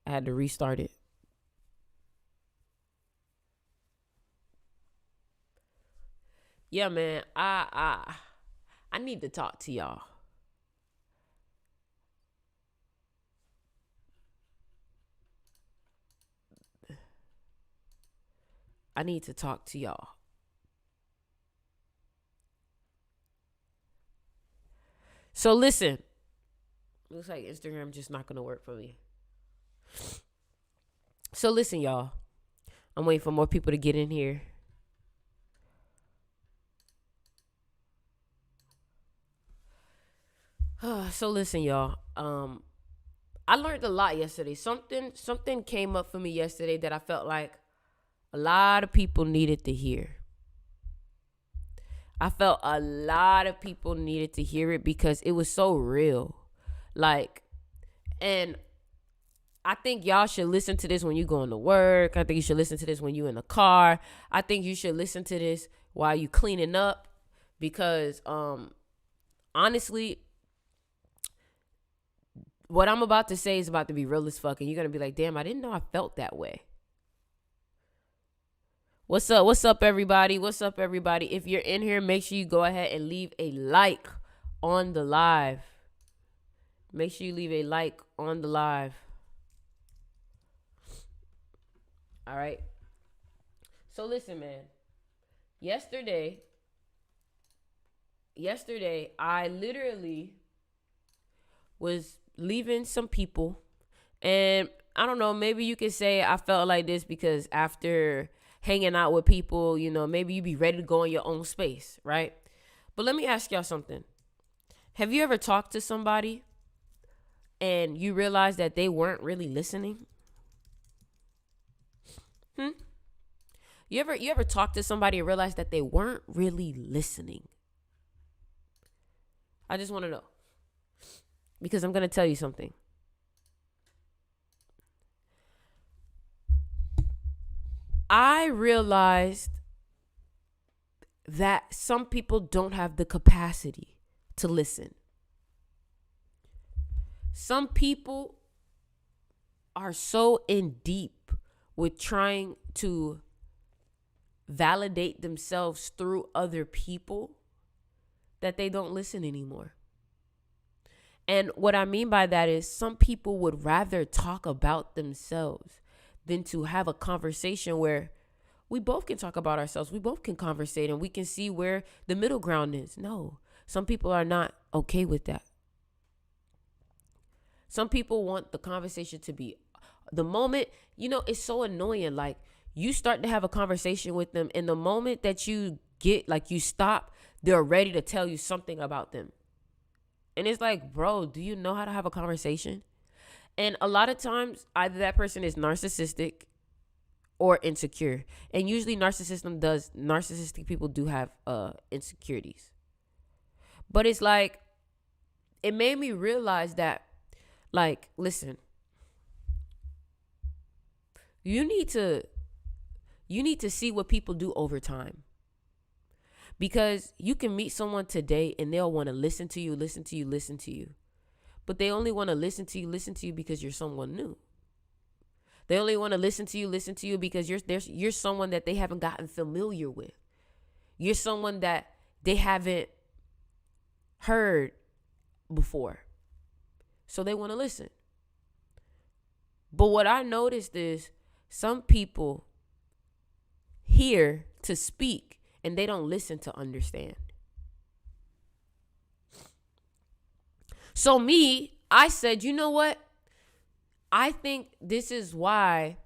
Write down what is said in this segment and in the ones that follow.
I had to restart it. Yeah, man. I need to talk to y'all. I need to talk to y'all. So listen. Looks like Instagram just not gonna work for me. So listen, y'all. I'm waiting for more people to get in here. So listen, y'all. I learned a lot yesterday. Something came up for me yesterday that I felt like a lot of people needed to hear. I felt a lot of people needed to hear it because it was so real. Like, and I think y'all should listen to this when you going to work. I think you should listen to this when you in the car. I think you should listen to this while you cleaning up because honestly, what I'm about to say is about to be real as fuck, and you're gonna be like, damn, I didn't know I felt that way. What's up? What's up, everybody? What's up, everybody? If you're in here, make sure you go ahead and leave a like on the live. Make sure you leave a like on the live. All right. So listen, man. Yesterday, I literally was leaving some people, and I don't know, maybe you could say I felt like this because after hanging out with people, you know, maybe you be ready to go in your own space, right? But let me ask y'all something. Have you ever talked to somebody and you realize that they weren't really listening? You ever talk to somebody and realize that they weren't really listening? I just want to know. Because I'm going to tell you something. I realized that some people don't have the capacity to listen. Some people are so in deep with trying to validate themselves through other people that they don't listen anymore. And what I mean by that is some people would rather talk about themselves than to have a conversation where we both can talk about ourselves. We both can conversate and we can see where the middle ground is. No, some people are not okay with that. Some people want the conversation to be the moment, you know, it's so annoying. Like you start to have a conversation with them, and the moment that you get, like you stop, they're ready to tell you something about them. And it's like, bro, do you know how to have a conversation? And a lot of times, either that person is narcissistic or insecure. And usually narcissistic people do have insecurities. But it's like, it made me realize that, like, listen, you need to see what people do over time. Because you can meet someone today and they'll want to listen to you. But they only want to listen to you because you're someone new. They only want to listen to you because you're someone that they haven't gotten familiar with. You're someone that they haven't heard before. So they want to listen. But what I noticed is some people hear to speak and they don't listen to understand. So I said, you know what? I think this is why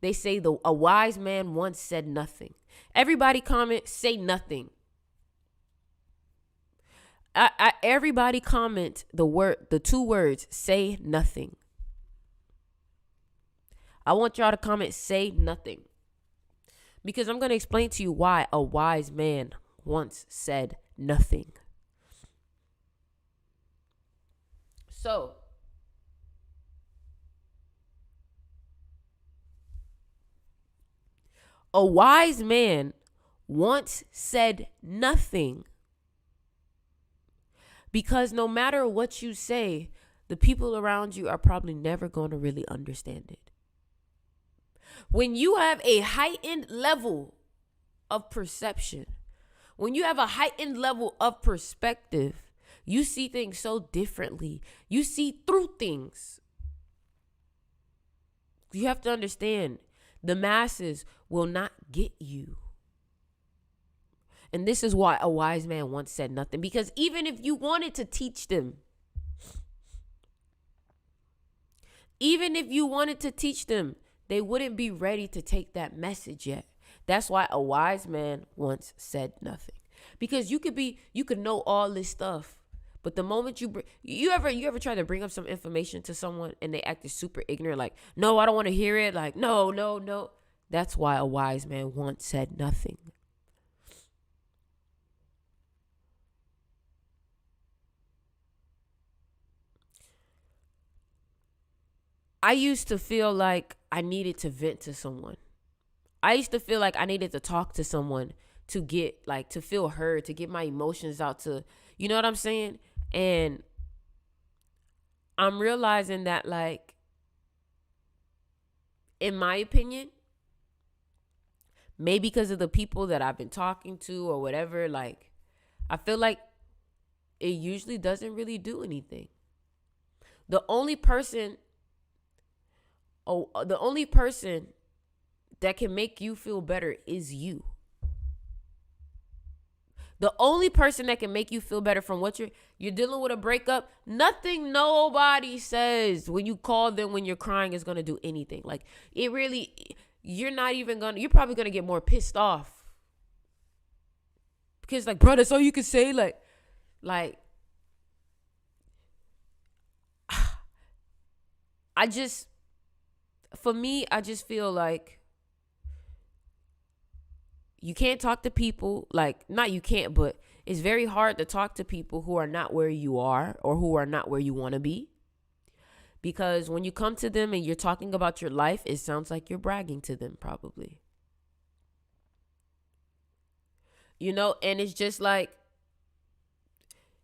they say a wise man once said nothing. Everybody comment, say nothing. Everybody comment the 2 words, say nothing. I want y'all to comment, say nothing. Because I'm going to explain to you why a wise man once said nothing. So, a wise man once said nothing because no matter what you say, the people around you are probably never going to really understand it. When you have a heightened level of perception, when you have a heightened level of perspective, you see things so differently. You see through things. You have to understand, the masses will not get you. And this is why a wise man once said nothing. Because even if you wanted to teach them, they wouldn't be ready to take that message yet. That's why a wise man once said nothing. Because you could know all this stuff, but the moment you ever try to bring up some information to someone and they acted super ignorant, like, no, I don't want to hear it. Like, no. That's why a wise man once said nothing. I used to feel like I needed to vent to someone. I used to feel like I needed to talk to someone to to feel heard, to get my emotions out, to, you know what I'm saying? And I'm realizing that, like, in my opinion, maybe because of the people that I've been talking to or whatever, like, I feel like it usually doesn't really do anything. The only person that can make you feel better is you. The only person that can make you feel better from what you're dealing with, a breakup, nothing nobody says when you call them when you're crying is going to do anything. Like, it really, you're probably going to get more pissed off. Because, like, bro, that's all you can say. Like, I just feel like you can't talk to people, like, not you can't, but it's very hard to talk to people who are not where you are or who are not where you want to be. Because when you come to them and you're talking about your life, it sounds like you're bragging to them, probably. You know, and it's just like,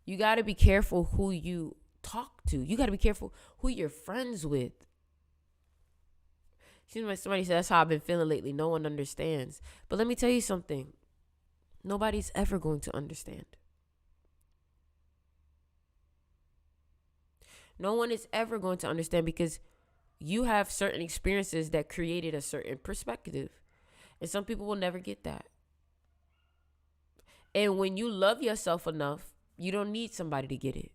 you got to be careful who you talk to. You got to be careful who you're friends with. Seems like somebody said, that's how I've been feeling lately. No one understands. But let me tell you something. Nobody's ever going to understand. No one is ever going to understand, because you have certain experiences that created a certain perspective. And some people will never get that. And when you love yourself enough, you don't need somebody to get it.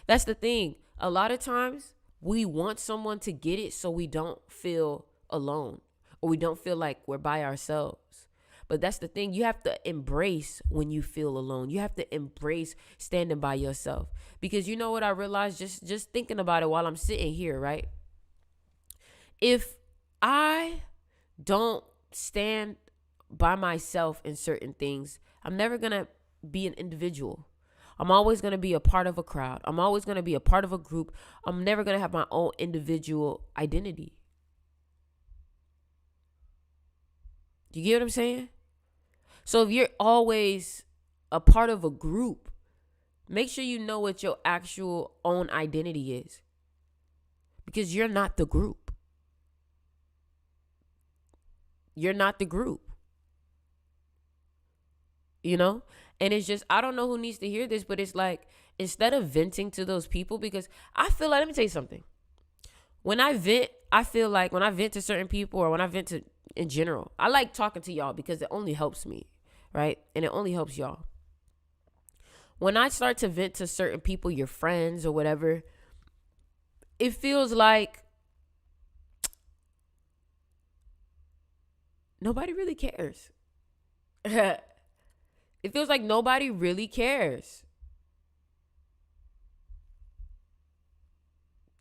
That's the thing. A lot of times we want someone to get it so we don't feel alone, or we don't feel like we're by ourselves. But that's the thing. You have to embrace when you feel alone. You have to embrace standing by yourself. Because you know what I realized just thinking about it while I'm sitting here, right? If I don't stand by myself in certain things, I'm never going to be an individual. I'm always going to be a part of a crowd. I'm always going to be a part of a group. I'm never going to have my own individual identity. You get what I'm saying? So if you're always a part of a group, make sure you know what your actual own identity is. Because you're not the group. You're not the group. You know? And it's just, I don't know who needs to hear this, but it's like, instead of venting to those people, because I feel like, let me tell you something. When I vent, I feel like when I vent to certain people, or when I vent to, in general, I like talking to y'all because it only helps me, right? And it only helps y'all. When I start to vent to certain people, your friends or whatever, it feels like nobody really cares. It feels like nobody really cares.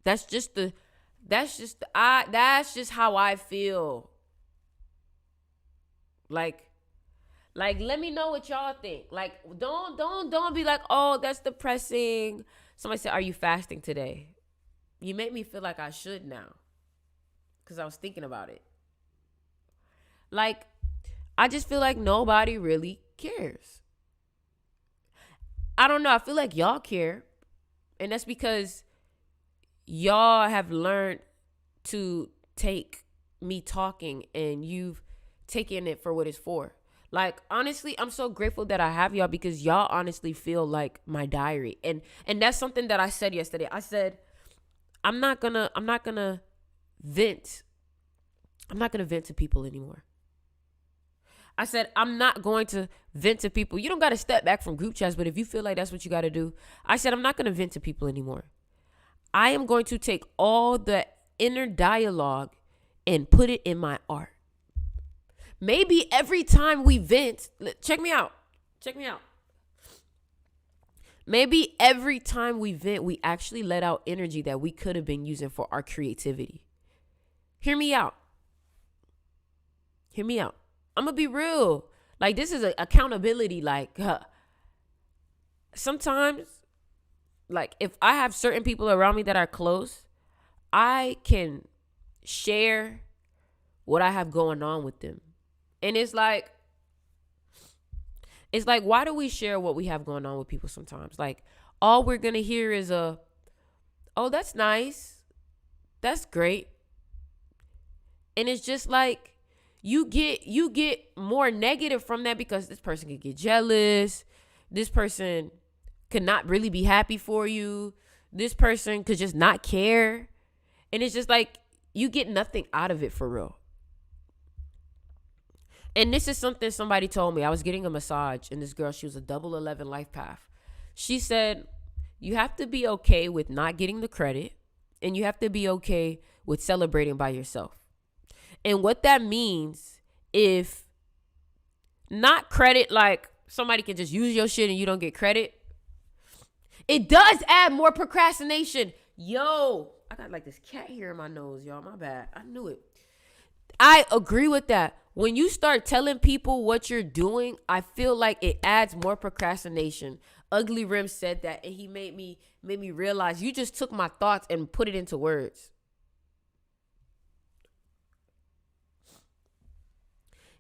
That's just how I feel. Like, let me know what y'all think. Like, don't be like, oh, that's depressing. Somebody said, are you fasting today? You make me feel like I should now, because I was thinking about it. Like, I just feel like nobody really cares. I don't know. I feel like y'all care. And that's because y'all have learned to take me talking and you've taken it for what it's for. Like, honestly, I'm so grateful that I have y'all, because y'all honestly feel like my diary. And that's something that I said yesterday. I said, I'm not gonna vent. I'm not gonna vent to people anymore. I said, I'm not going to vent to people. You don't got to step back from group chats, but if you feel like that's what you got to do, I said, I'm not going to vent to people anymore. I am going to take all the inner dialogue and put it in my art. Maybe every time we vent, check me out. Maybe every time we vent, we actually let out energy that we could have been using for our creativity. Hear me out. I'm going to be real. Like, this is an accountability. Like, sometimes, like, if I have certain people around me that are close, I can share what I have going on with them. And it's like, why do we share what we have going on with people sometimes? Like, all we're going to hear is oh, that's nice. That's great. And it's just like, you get more negative from that, because this person could get jealous. This person could not really be happy for you. This person could just not care. And it's just like, you get nothing out of it for real. And this is something somebody told me. I was getting a massage, and this girl, she was a double 11 life path. She said, you have to be okay with not getting the credit, and you have to be okay with celebrating by yourself. And what that means, if not credit, like somebody can just use your shit and you don't get credit, it does add more procrastination. Yo, I got like this cat hair in my nose, y'all. My bad. I knew it. I agree with that. When you start telling people what you're doing, I feel like it adds more procrastination. Ugly Rim said that, and he made me realize you just took my thoughts and put it into words.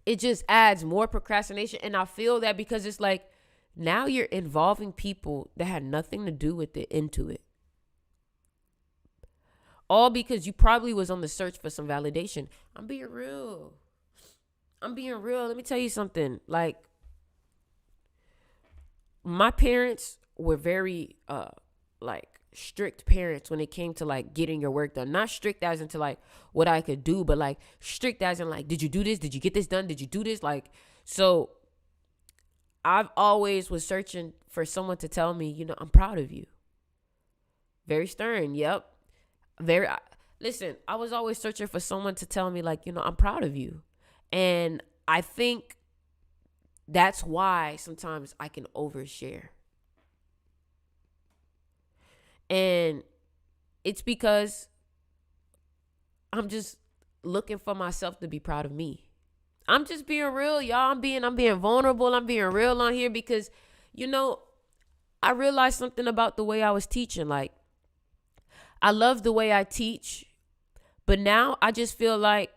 It just adds more procrastination. And I feel that because it's like, now you're involving people that had nothing to do with it into it. All because you probably was on the search for some validation. I'm being real. Let me tell you something. Like, my parents were very strict parents when it came to like getting your work done. Not strict as into like what I could do, but like strict as in like, did you do this? Did you get this done? Did you do this? Like, so I've always was searching for someone to tell me, I'm proud of you. Very stern. Yep. Listen, I was always searching for someone to tell me like, I'm proud of you. And I think that's why sometimes I can overshare. And it's because I'm just looking for myself to be proud of me. I'm just being real, y'all. I'm being vulnerable. I'm being real on here because, I realized something about the way I was teaching. Like, I love the way I teach, but now I just feel like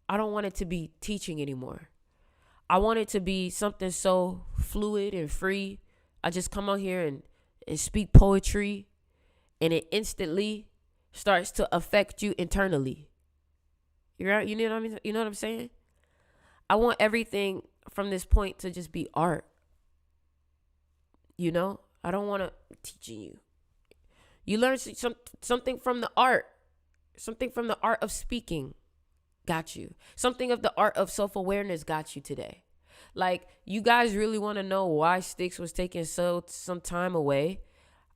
I don't want it to be teaching anymore. I want it to be something so fluid and free. I just come on here and speak poetry, and it instantly starts to affect you internally. You're right. You know what I mean? You know what I'm saying? I want everything from this point to just be art. I don't want to teaching you. You learn something from the art. Something from the art of speaking got you. Something of the art of self-awareness got you today. Like, you guys really want to know why Sticks was taking some time away?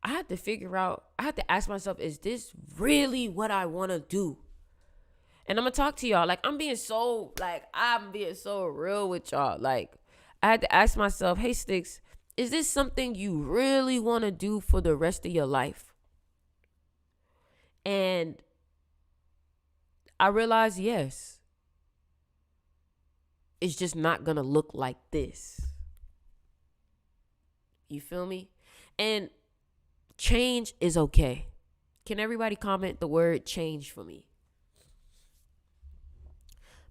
I had to ask myself, is this really what I want to do? And I'm going to talk to y'all. Like, I'm being so real with y'all. Like, I had to ask myself, hey, Sticks, is this something you really want to do for the rest of your life? And I realized, yes. It's just not going to look like this. You feel me? And change is okay. Can everybody comment the word change for me?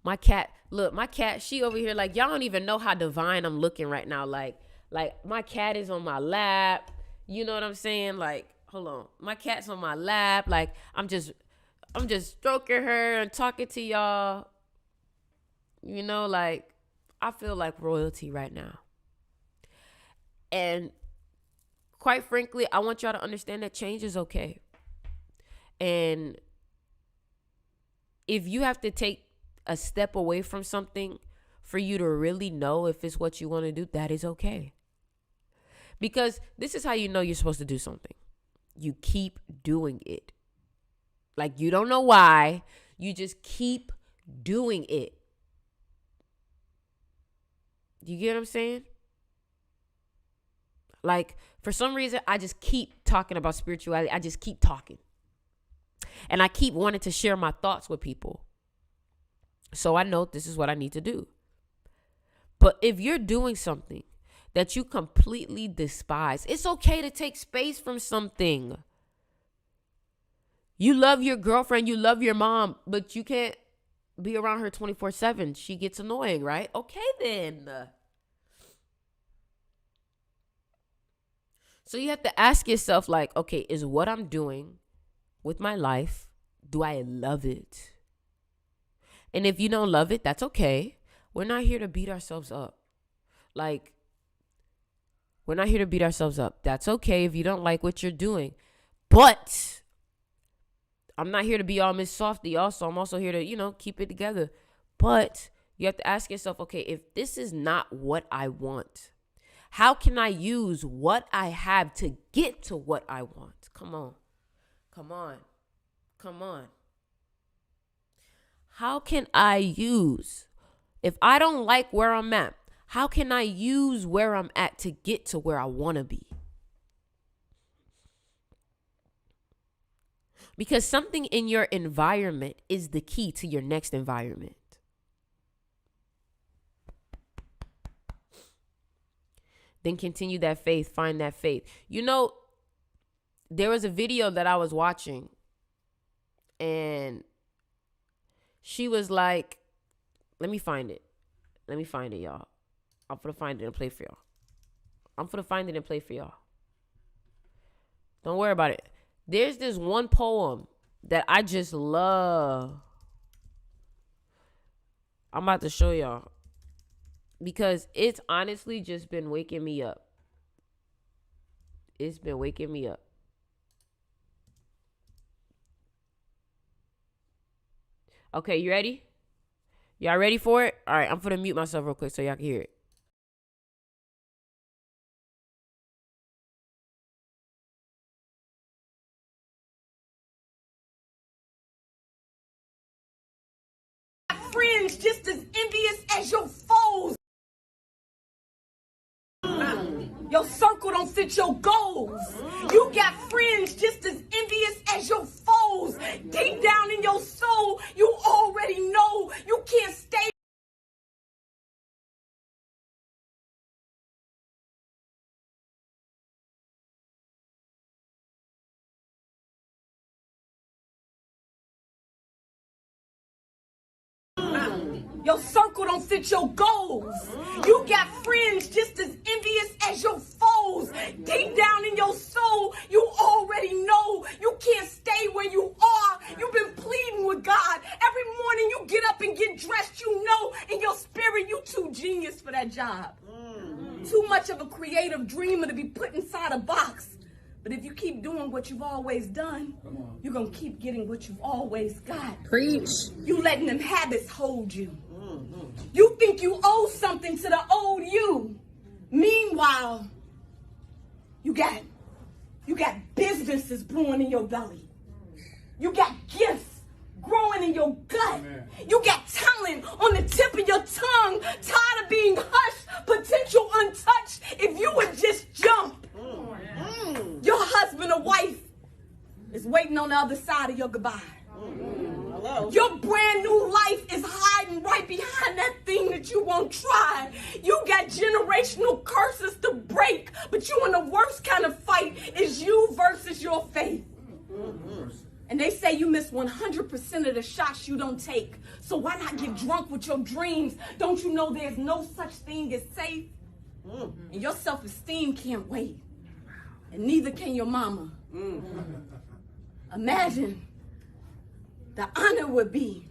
My cat, she over here like, y'all don't even know how divine I'm looking right now. Like my cat is on my lap. You know what I'm saying? Like, hold on. My cat's on my lap. Like, I'm just stroking her and talking to y'all. You know, like, I feel like royalty right now. And quite frankly, I want y'all to understand that change is okay. And if you have to take a step away from something for you to really know if it's what you want to do, that is okay. Because this is how you know you're supposed to do something. You keep doing it. Like, you don't know why. You just keep doing it. You get what I'm saying? Like, for some reason, I just keep talking about spirituality. I just keep talking. And I keep wanting to share my thoughts with people. So I know this is what I need to do. But if you're doing something that you completely despise, it's okay to take space from something. You love your girlfriend, you love your mom, but you can't be around her 24/7. She gets annoying, right? Okay, then. So you have to ask yourself, like, okay, is what I'm doing with my life, do I love it? And if you don't love it, that's okay. We're not here to beat ourselves up. Like, we're not here to beat ourselves up. That's okay if you don't like what you're doing. But I'm not here to be all Miss Softy also. I'm also here to, keep it together. But you have to ask yourself, okay, if this is not what I want, how can I use what I have to get to what I want? Come on. How can I use, if I don't like where I'm at, how can I use where I'm at to get to where I want to be? Because something in your environment is the key to your next environment. Then continue that faith, find that faith. There was a video that I was watching, and she was like, let me find it, y'all. I'm going to find it and play for y'all. Don't worry about it. There's this one poem that I just love. I'm about to show y'all because it's honestly just been waking me up. It's been waking me up. Okay, you ready? Y'all ready for it? All right, I'm going to mute myself real quick so y'all can hear it. Friends just as envious as your foes. Your circle don't fit your goals. You got friends just as envious as your foes. Deep down in your soul, you already know you can't stay. Your circle don't fit your goals. You got friends just as envious as your foes. Deep down in your soul, you already know you can't stay where you are. You've been pleading with God. Every morning you get up and get dressed, you know in your spirit you too genius for that job. Too much of a creative dreamer to be put inside a box. But if you keep doing what you've always done, you're going to keep getting what you've always got. Preach. You letting them habits hold you. You think you owe something to the old you. Meanwhile, you got businesses brewing in your belly. You got gifts growing in your gut. You got talent on the tip of your tongue, tired of being hushed, potential untouched. If you would just jump, your husband or wife is waiting on the other side of your goodbye. Your brand new life is hiding right behind that thing that you won't try. You got generational curses to break, but you in the worst kind of fight is you versus your faith. And they say you miss 100% of the shots you don't take. So why not get drunk with your dreams? Don't you know there's no such thing as safe? And your self-esteem can't wait. And neither can your mama. Imagine the honor would be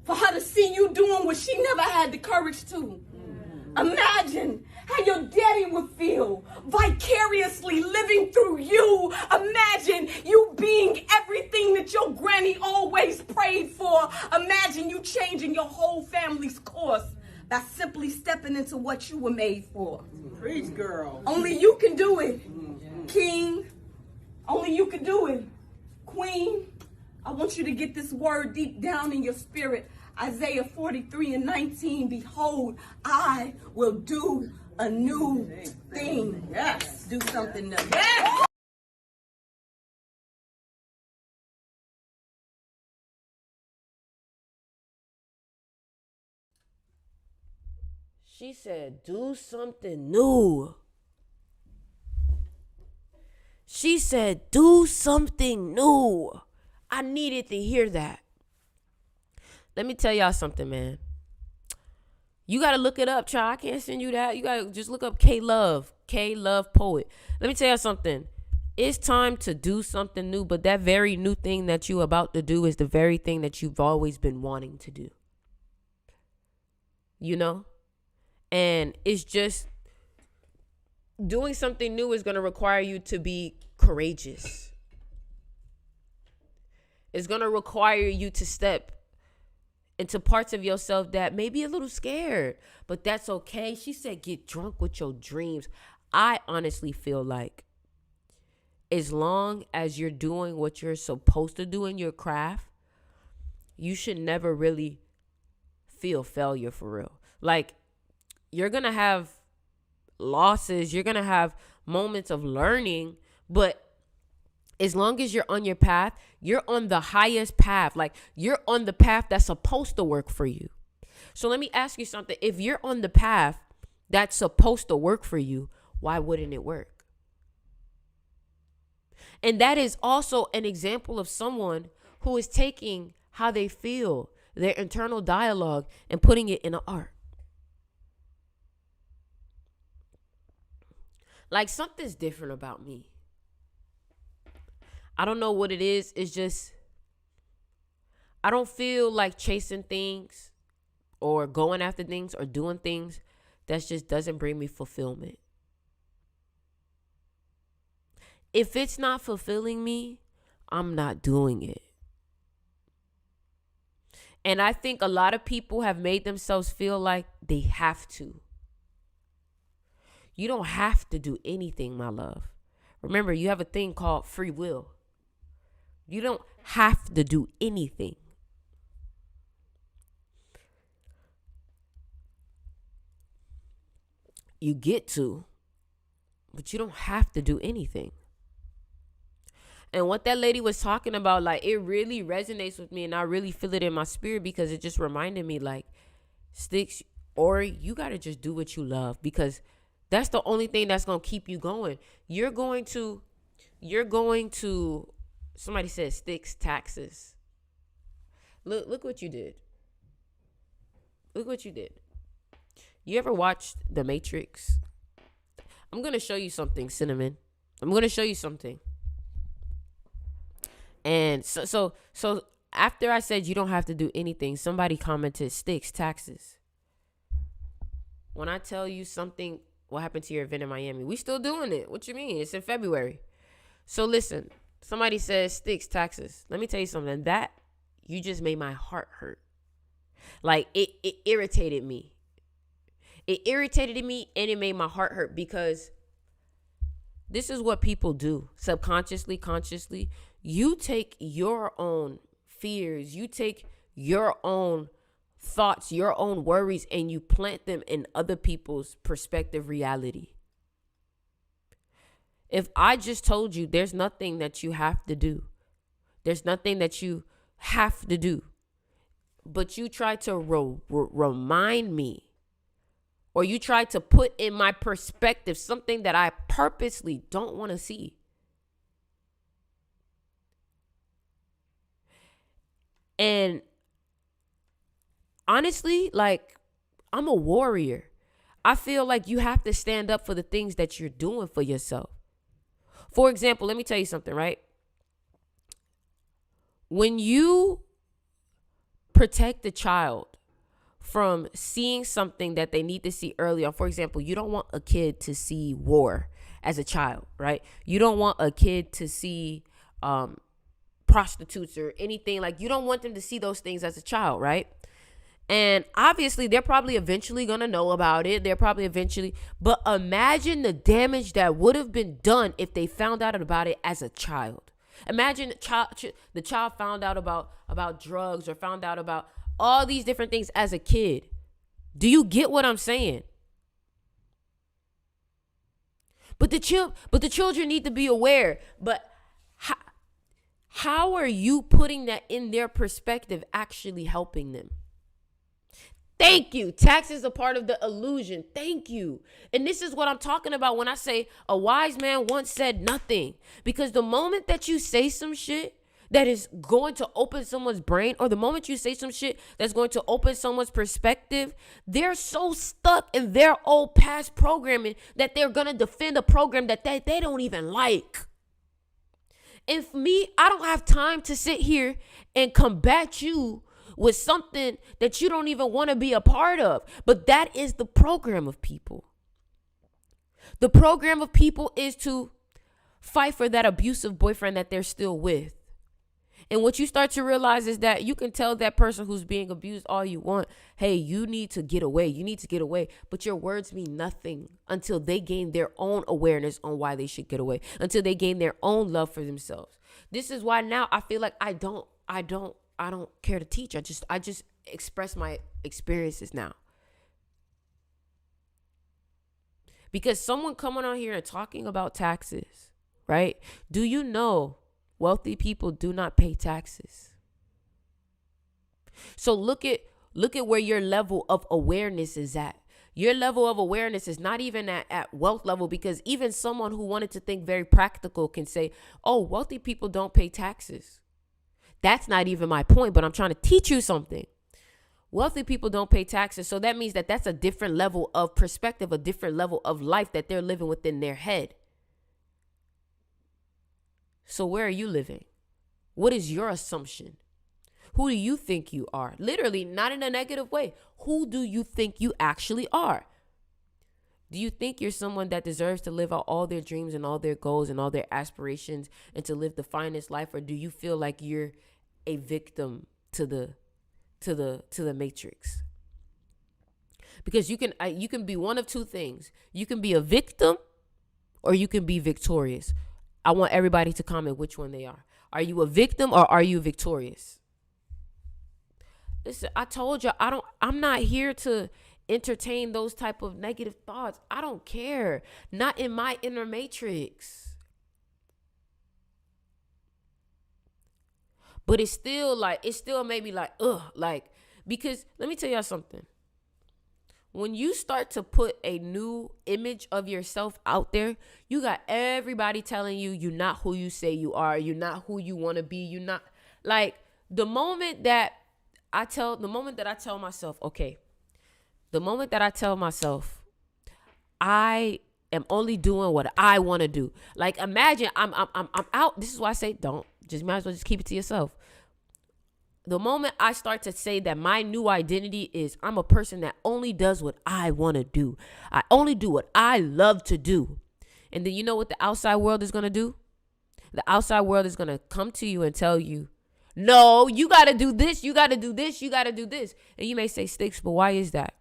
for her to see you doing what she never had the courage to. Imagine how your daddy would feel vicariously living through you. Imagine you being everything that your granny always prayed for. Imagine you changing your whole family's course by simply stepping into what you were made for. Preach, girl. Only you can do it, King. Only you can do it, Queen. I want you to get this word deep down in your spirit. Isaiah 43:19. Behold, I will do a new thing. Yes. Do something new. Yes. She said, do something new. She said, do something new. I needed to hear that. Let me tell y'all something, man. You got to look it up, child. I can't send you that. You got to just look up K-Love. K-Love Poet. Let me tell y'all something. It's time to do something new, but that very new thing that you're about to do is the very thing that you've always been wanting to do. You know? And it's just doing something new is going to require you to be courageous. It's going to require you to step into parts of yourself that may be a little scared, but that's okay. She said, get drunk with your dreams. I honestly feel like as long as you're doing what you're supposed to do in your craft, you should never really feel failure for real. Like, you're going to have losses. You're going to have moments of learning, but as long as you're on your path, you're on the highest path. Like, you're on the path that's supposed to work for you. So let me ask you something. If you're on the path that's supposed to work for you, why wouldn't it work? And that is also an example of someone who is taking how they feel, their internal dialogue, and putting it in an art. Like, something's different about me. I don't know what it is. It's just, I don't feel like chasing things or going after things or doing things that just doesn't bring me fulfillment. If it's not fulfilling me, I'm not doing it. And I think a lot of people have made themselves feel like they have to. You don't have to do anything, my love. Remember, you have a thing called free will. You don't have to do anything. You get to, but you don't have to do anything. And what that lady was talking about, like, it really resonates with me, and I really feel it in my spirit because it just reminded me, like, Sticks, or you got to just do what you love, because that's the only thing that's going to keep you going. You're going to, somebody said Sticks, taxes. Look what you did. Look what you did. You ever watched The Matrix? I'm going to show you something, Cinnamon. I'm going to show you something. And so after I said you don't have to do anything, somebody commented, Sticks, taxes. When I tell you something, what happened to your event in Miami? We still doing it. What you mean? It's in February. So listen, somebody says Sticks, taxes. Let me tell you something. That, you just made my heart hurt. Like, it irritated me. It irritated me and it made my heart hurt, because this is what people do subconsciously, consciously. You take your own fears, you take your own thoughts, your own worries, and you plant them in other people's perspective reality. If I just told you there's nothing that you have to do, there's nothing that you have to do, but you try to remind me, or you try to put in my perspective something that I purposely don't want to see. And honestly, like, I'm a warrior. I feel like you have to stand up for the things that you're doing for yourself. For example, let me tell you something, right? When you protect the child from seeing something that they need to see early on, for example, you don't want a kid to see war as a child, right? You don't want a kid to see prostitutes or anything. Like, you don't want them to see those things as a child, right? And obviously, they're probably eventually going to know about it. But imagine the damage that would have been done if they found out about it as a child. Imagine the child found out about drugs or found out about all these different things as a kid. Do you get what I'm saying? But the children need to be aware. But how are you putting that in their perspective actually helping them? Thank you. Tax is a part of the illusion. Thank you. And this is what I'm talking about when I say a wise man once said nothing. Because the moment that you say some shit that is going to open someone's brain, or the moment you say some shit that's going to open someone's perspective, they're so stuck in their old past programming that they're going to defend a program that they don't even like. And for me, I don't have time to sit here and combat you with something that you don't even want to be a part of. But that is the program of people. The program of people is to fight for that abusive boyfriend that they're still with. And what you start to realize is that you can tell that person who's being abused all you want, hey, you need to get away. You need to get away. But your words mean nothing until they gain their own awareness on why they should get away, until they gain their own love for themselves. This is why now I feel like I don't care to teach. I just express my experiences now. Because someone coming on here and talking about taxes, right? Do you know wealthy people do not pay taxes? So look at where your level of awareness is at. Your level of awareness is not even at wealth level, because even someone who wanted to think very practical can say, oh, wealthy people don't pay taxes. That's not even my point, but I'm trying to teach you something. Wealthy people don't pay taxes. So that means that that's a different level of perspective, a different level of life that they're living within their head. So where are you living? What is your assumption? Who do you think you are? Literally, not in a negative way. Who do you think you actually are? Do you think you're someone that deserves to live out all their dreams and all their goals and all their aspirations and to live the finest life? Or do you feel like you're a victim to the matrix? Because you can be one of two things. You can be a victim or you can be victorious. I want everybody to comment which one they are. Are you a victim or are you victorious? Listen, I told you I'm not here to entertain those type of negative thoughts. I don't care. Not in my inner matrix. But it still made me like, because let me tell y'all something. When you start to put a new image of yourself out there, you got everybody telling you you're not who you say you are. You're not who you want to be. You're not, like, the moment that I tell myself, I am only doing what I want to do. Like, imagine I'm out. This is why I say might as well just keep it to yourself. The moment I start to say that my new identity is I'm a person that only does what I want to do. I only do what I love to do. And then you know what the outside world is going to do? The outside world is going to come to you and tell you, no, you got to do this. You got to do this. You got to do this. And you may say, Sticks, but why is that?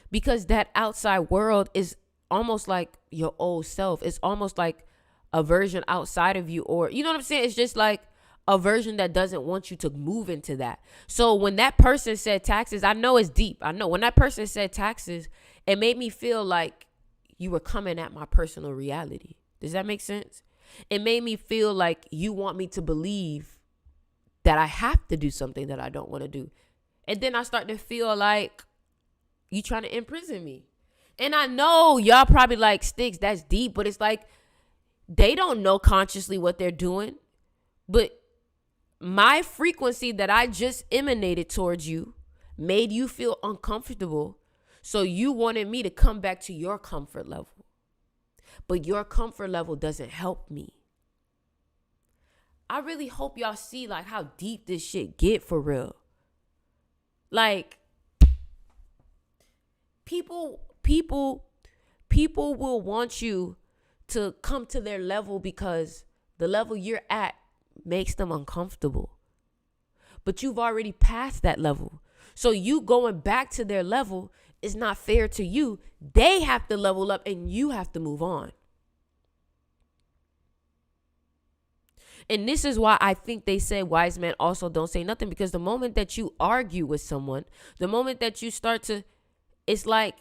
Because that outside world is almost like your old self. It's almost like a version outside of you, or, you know what I'm saying? It's just like a version that doesn't want you to move into that. So when that person said taxes, I know it's deep. I know when that person said taxes, it made me feel like you were coming at my personal reality. Does that make sense? It made me feel like you want me to believe that I have to do something that I don't want to do. And then I start to feel like you trying to imprison me. And I know y'all probably like, Sticks, that's deep, but it's like they don't know consciously what they're doing. But my frequency that I just emanated towards you made you feel uncomfortable. So you wanted me to come back to your comfort level. but your comfort level doesn't help me. I really hope y'all see like how deep this shit get for real. Like people will want you to come to their level because the level you're at makes them uncomfortable. But you've already passed that level. So you going back to their level is not fair to you. They have to level up and you have to move on. And this is why I think they say wise men also don't say nothing, because the moment that you argue with someone, the moment that you start to, it's like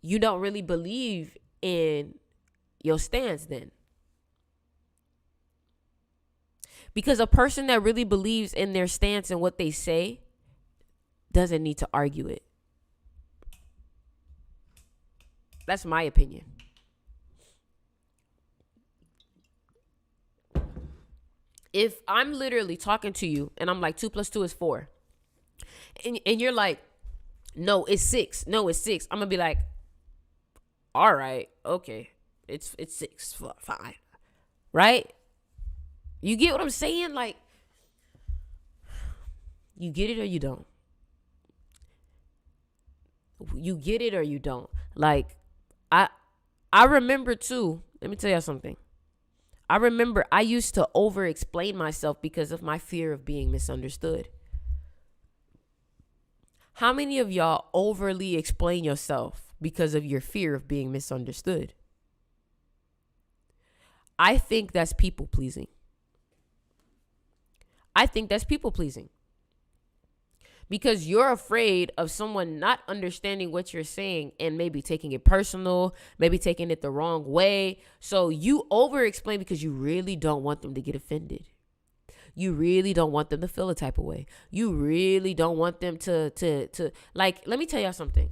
you don't really believe in your stance then. Because a person that really believes in their stance and what they say doesn't need to argue it. That's my opinion. If I'm literally talking to you and I'm like 2 + 2 is 4, and you're like, no, it's 6. No, it's 6. I'm gonna be like, all right, okay, it's 6, fine, right? You get what I'm saying? Like, you get it or you don't. You get it or you don't. Like, I remember too. Let me tell you something. I remember I used to over-explain myself because of my fear of being misunderstood. How many of y'all overly explain yourself because of your fear of being misunderstood? I think that's people-pleasing. Because you're afraid of someone not understanding what you're saying and maybe taking it personal, maybe taking it the wrong way. So you over-explain because you really don't want them to get offended. You really don't want them to feel a type of way. You really don't want them to like, let me tell y'all something.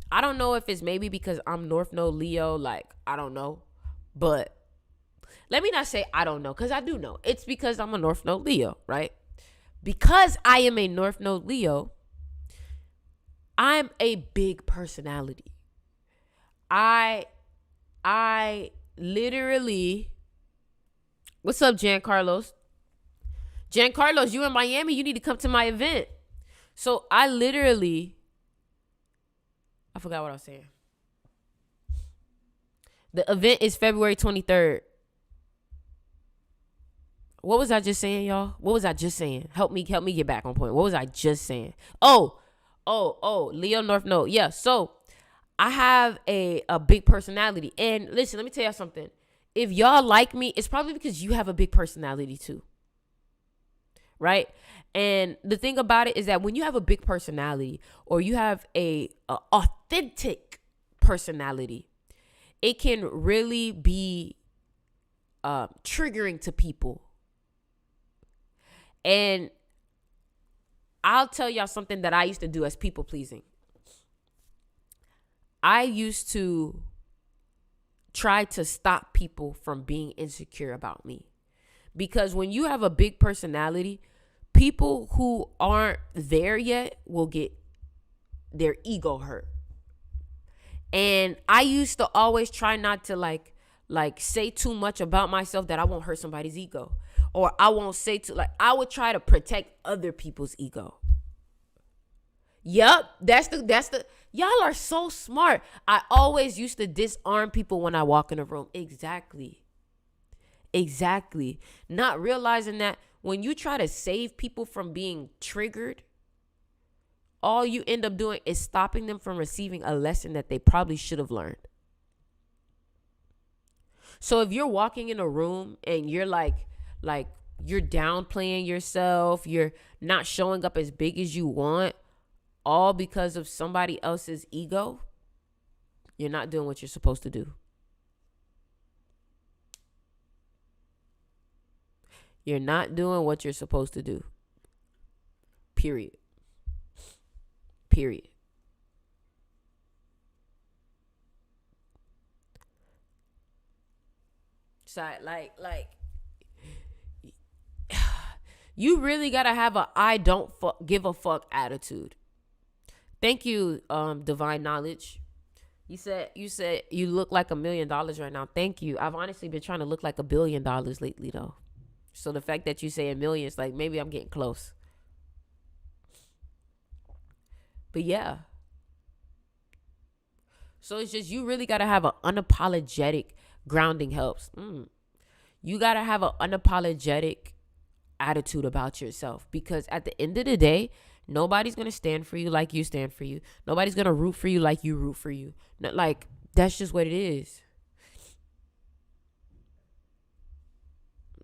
I don't know if it's maybe because I'm North Node Leo, like, I don't know. But let me not say I don't know, because I do know. It's because I'm a North Node Leo, right? Because I am a North Node Leo, I'm a big personality. I literally, what's up, Giancarlos? Giancarlos, you in Miami, you need to come to my event. So I forgot what I was saying. The event is February 23rd. What was I just saying, y'all? What was I just saying? Help me get back on point. What was I just saying? Oh, Leo North Node. Yeah, so I have a big personality. And listen, let me tell y'all something. If y'all like me, it's probably because you have a big personality too. Right? And the thing about it is that when you have a big personality, or you have a authentic personality, it can really be triggering to people. And I'll tell y'all something that I used to do as people pleasing. I used to try to stop people from being insecure about me. Because when you have a big personality, people who aren't there yet will get their ego hurt. And I used to always try not to like say too much about myself that I won't hurt somebody's ego. Or I won't say I would try to protect other people's ego. Yup, that's the y'all are so smart. I always used to disarm people when I walk in a room. Exactly. Not realizing that when you try to save people from being triggered, all you end up doing is stopping them from receiving a lesson that they probably should have learned. So if you're walking in a room and you're like you're downplaying yourself, you're not showing up as big as you want, all because of somebody else's ego, you're not doing what you're supposed to do. You're not doing what you're supposed to do. Period. So like you really gotta have a I don't give a fuck attitude. Thank you, divine knowledge. You said you look like $1,000,000 right now. Thank you. I've honestly been trying to look like $1 billion lately though. So the fact that you say a million is like maybe I'm getting close. But yeah. So it's just you really gotta have an unapologetic grounding helps. You gotta have an unapologetic attitude about yourself, because at the end of the day, nobody's gonna stand for you like you stand for you. Nobody's gonna root for you like you root for you. Not like that's just what it is.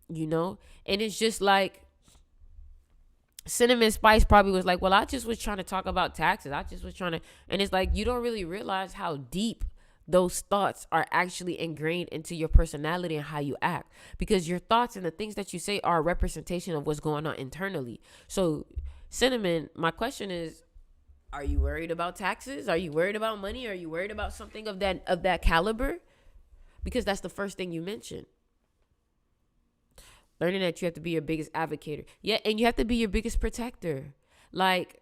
You know? And it's just like Cinnamon Spice probably was like, well, I just was trying to talk about taxes. I just was trying to, and it's like you don't really realize how deep those thoughts are actually ingrained into your personality and how you act, because your thoughts and the things that you say are a representation of what's going on internally. So Cinnamon, my question is, are you worried about taxes? Are you worried about money? Are you worried about something of that caliber? Because that's the first thing you mentioned. Learning that you have to be your biggest advocate. Yeah, and you have to be your biggest protector. Like,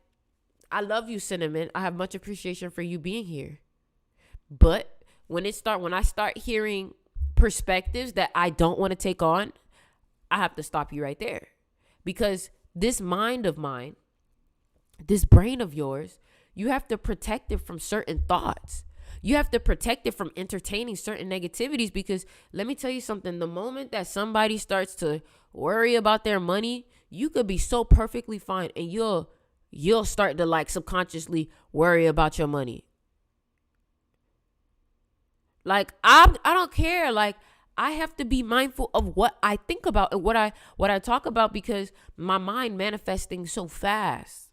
I love you, Cinnamon. I have much appreciation for you being here. But when I start hearing perspectives that I don't want to take on, I have to stop you right there. Because this mind of mine, this brain of yours, you have to protect it from certain thoughts. You have to protect it from entertaining certain negativities, because let me tell you something. The moment that somebody starts to worry about their money, you could be so perfectly fine and you'll start to like subconsciously worry about your money. Like I don't care. Like I have to be mindful of what I think about and what I talk about, because my mind manifests things so fast.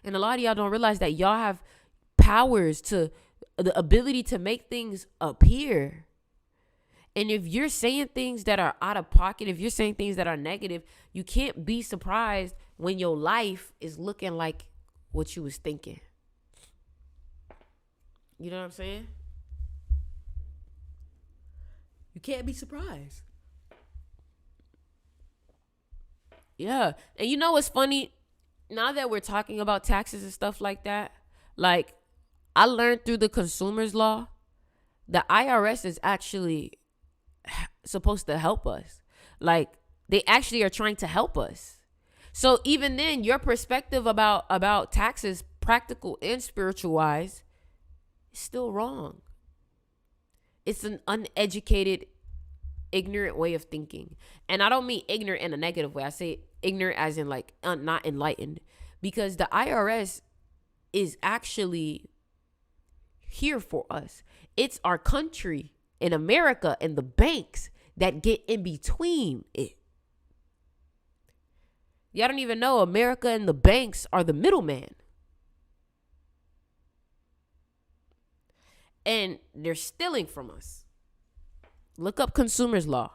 And a lot of y'all don't realize that y'all have powers, to the ability to make things appear. And if you're saying things that are out of pocket, if you're saying things that are negative, you can't be surprised when your life is looking like what you was thinking. You know what I'm saying? You can't be surprised. Yeah. And you know what's funny? Now that we're talking about taxes and stuff like that, like I learned through the consumer's law, the IRS is actually supposed to help us. Like they actually are trying to help us. So even then, your perspective about taxes, practical and spiritual wise, is still wrong. It's an uneducated, ignorant way of thinking. And I don't mean ignorant in a negative way. I say ignorant as in like not enlightened, because the IRS is actually here for us. It's our country in America and the banks that get in between it. Y'all don't even know America and the banks are the middleman. And they're stealing from us. Look up consumer's law.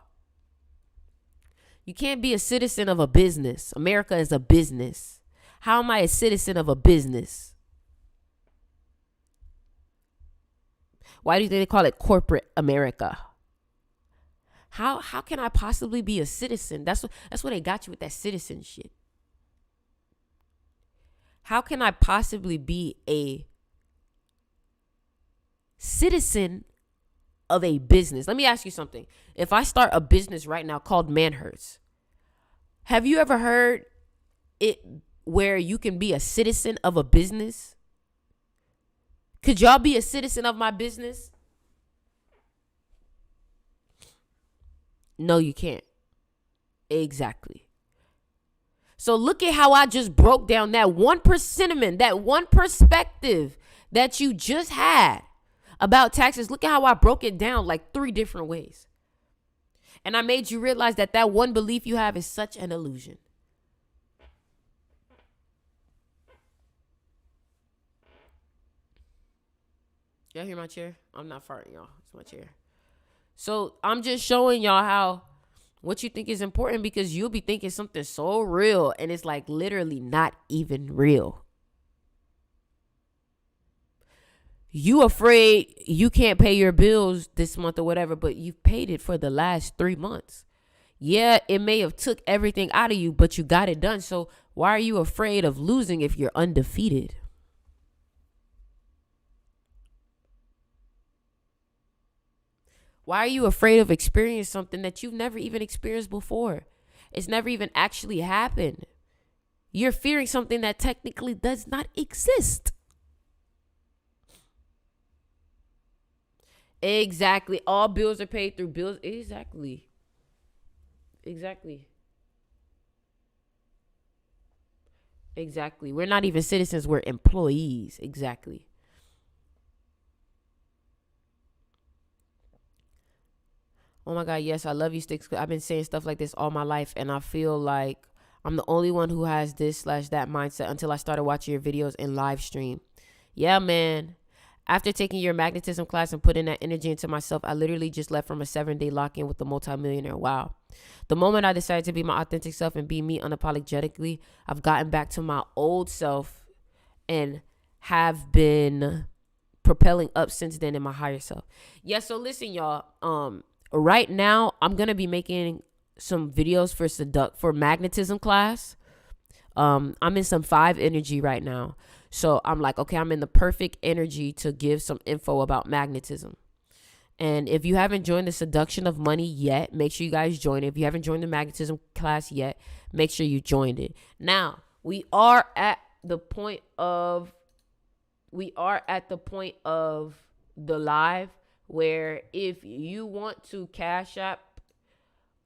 You can't be a citizen of a business. America is a business. How am I a citizen of a business? Why do you think they call it corporate America? How can I possibly be a citizen? That's what they got you with that citizen shit. How can I possibly be a citizen of a business? Let me ask you something. If I start a business right now called Manhurts, have you ever heard it where you can be a citizen of a business? Could y'all be a citizen of my business? No, you can't. Exactly. So look at how I just broke down that 1%, that one perspective that you just had about taxes. Look at how I broke it down like 3 different ways. And I made you realize that that one belief you have is such an illusion. Y'all hear my chair? I'm not farting, y'all. It's my chair. So I'm just showing y'all how what you think is important, because you'll be thinking something so real and it's like literally not even real. You afraid you can't pay your bills this month or whatever, but you've paid it for the last 3 months. Yeah, it may have took everything out of you, but you got it done. So why are you afraid of losing if you're undefeated? Why are you afraid of experiencing something that you've never even experienced before? It's never even actually happened. You're fearing something that technically does not exist. Exactly. All bills are paid through bills. Exactly. Exactly. Exactly. We're not even citizens. We're employees. Exactly. Oh my God, yes, I love you, Sticks. I've been saying stuff like this all my life, and I feel like I'm the only one who has this/that mindset until I started watching your videos and live stream. Yeah, man. After taking your magnetism class and putting that energy into myself, I literally just left from a 7-day lock-in with a multimillionaire. Wow. The moment I decided to be my authentic self and be me unapologetically, I've gotten back to my old self and have been propelling up since then in my higher self. Yeah, so listen, y'all. Right now, I'm going to be making some videos for magnetism class. I'm in some 5 energy right now. So I'm like, okay, I'm in the perfect energy to give some info about magnetism. And if you haven't joined the seduction of money yet, make sure you guys join it. If you haven't joined the magnetism class yet, make sure you joined it. Now, we are at the point of the live where if you want to cash app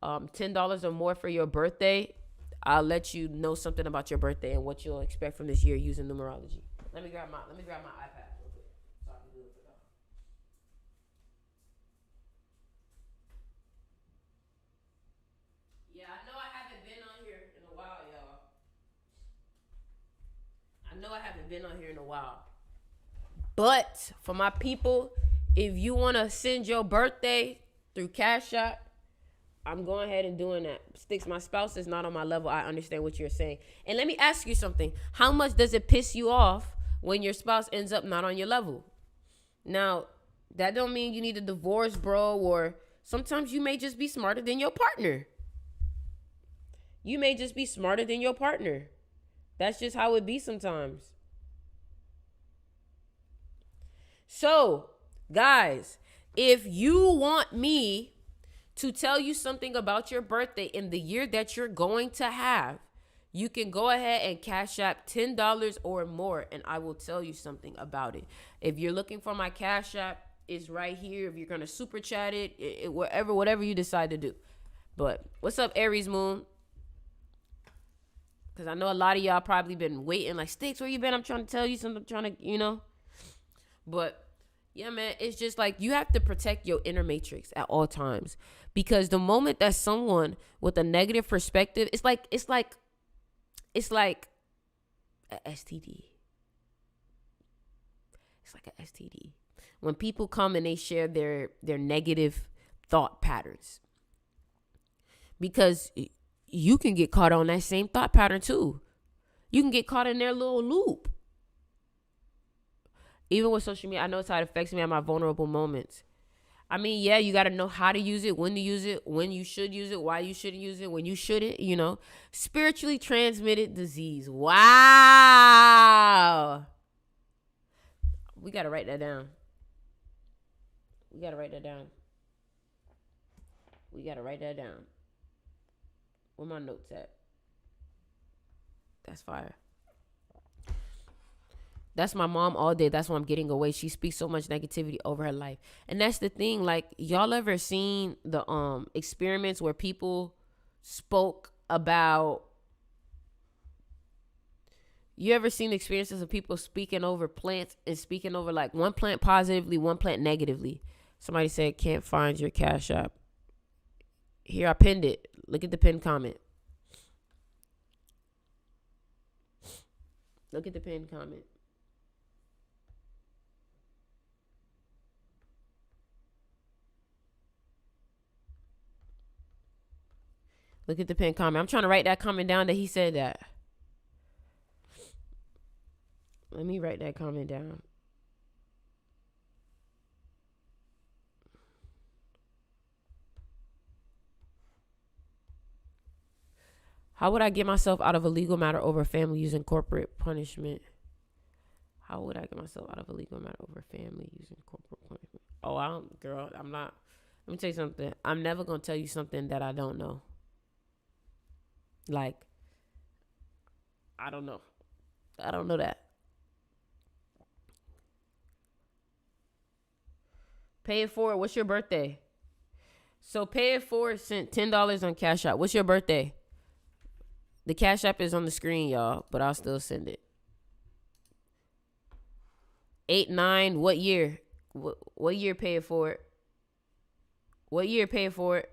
$10 or more for your birthday, I'll let you know something about your birthday and what you'll expect from this year using numerology. Let me grab my iPad real quick so I can do it for y'all. Yeah, I know I haven't been on here in a while, y'all. But for my people, if you want to send your birthday through Cash App, I'm going ahead and doing that. Sticks, my spouse is not on my level. I understand what you're saying. And let me ask you something. How much does it piss you off when your spouse ends up not on your level? Now, that don't mean you need a divorce, bro, or sometimes you may just be smarter than your partner. That's just how it be sometimes. So, guys, if you want me to tell you something about your birthday in the year that you're going to have, you can go ahead and cash app $10 or more, and I will tell you something about it. If you're looking for my cash app, it's right here. If you're going to super chat it, whatever you decide to do. But what's up, Aries Moon? Because I know a lot of y'all probably been waiting like, Sticks, where you been? I'm trying to tell you something. I'm trying to, But yeah, man, it's just like you have to protect your inner matrix at all times. Because the moment that someone with a negative perspective, it's like a STD. It's like a STD. When people come and they share their negative thought patterns. Because you can get caught on that same thought pattern too. You can get caught in their little loop. Even with social media, I know it's how it affects me at my vulnerable moments. I mean, yeah, you got to know how to use it, when to use it, when you should use it, why you shouldn't use it, when you shouldn't, Spiritually transmitted disease. Wow. We got to write that down. Where my notes at? That's fire. That's my mom all day. That's why I'm getting away. She speaks so much negativity over her life. And that's the thing. Like, y'all ever seen the experiments where people spoke about... You ever seen experiences of people speaking over plants and speaking over like one plant positively, one plant negatively? Somebody said, can't find your Cash App. Here, I pinned it. Look at the pinned comment. Look at the pinned comment. Look at the pinned comment. I'm trying to write that comment down that he said that. Let me write that comment down. How would I get myself out of a legal matter over family using corporate punishment? Oh, I'm not Let me tell you something. I'm never going to tell you something that I don't know. Like, I don't know. I don't know that. Pay it forward. What's your birthday? So Pay It Forward sent $10 on Cash App. What's your birthday? The Cash App is on the screen, y'all, but I'll still send it. 8-9. What year? What year Pay It Forward? What year Pay It Forward?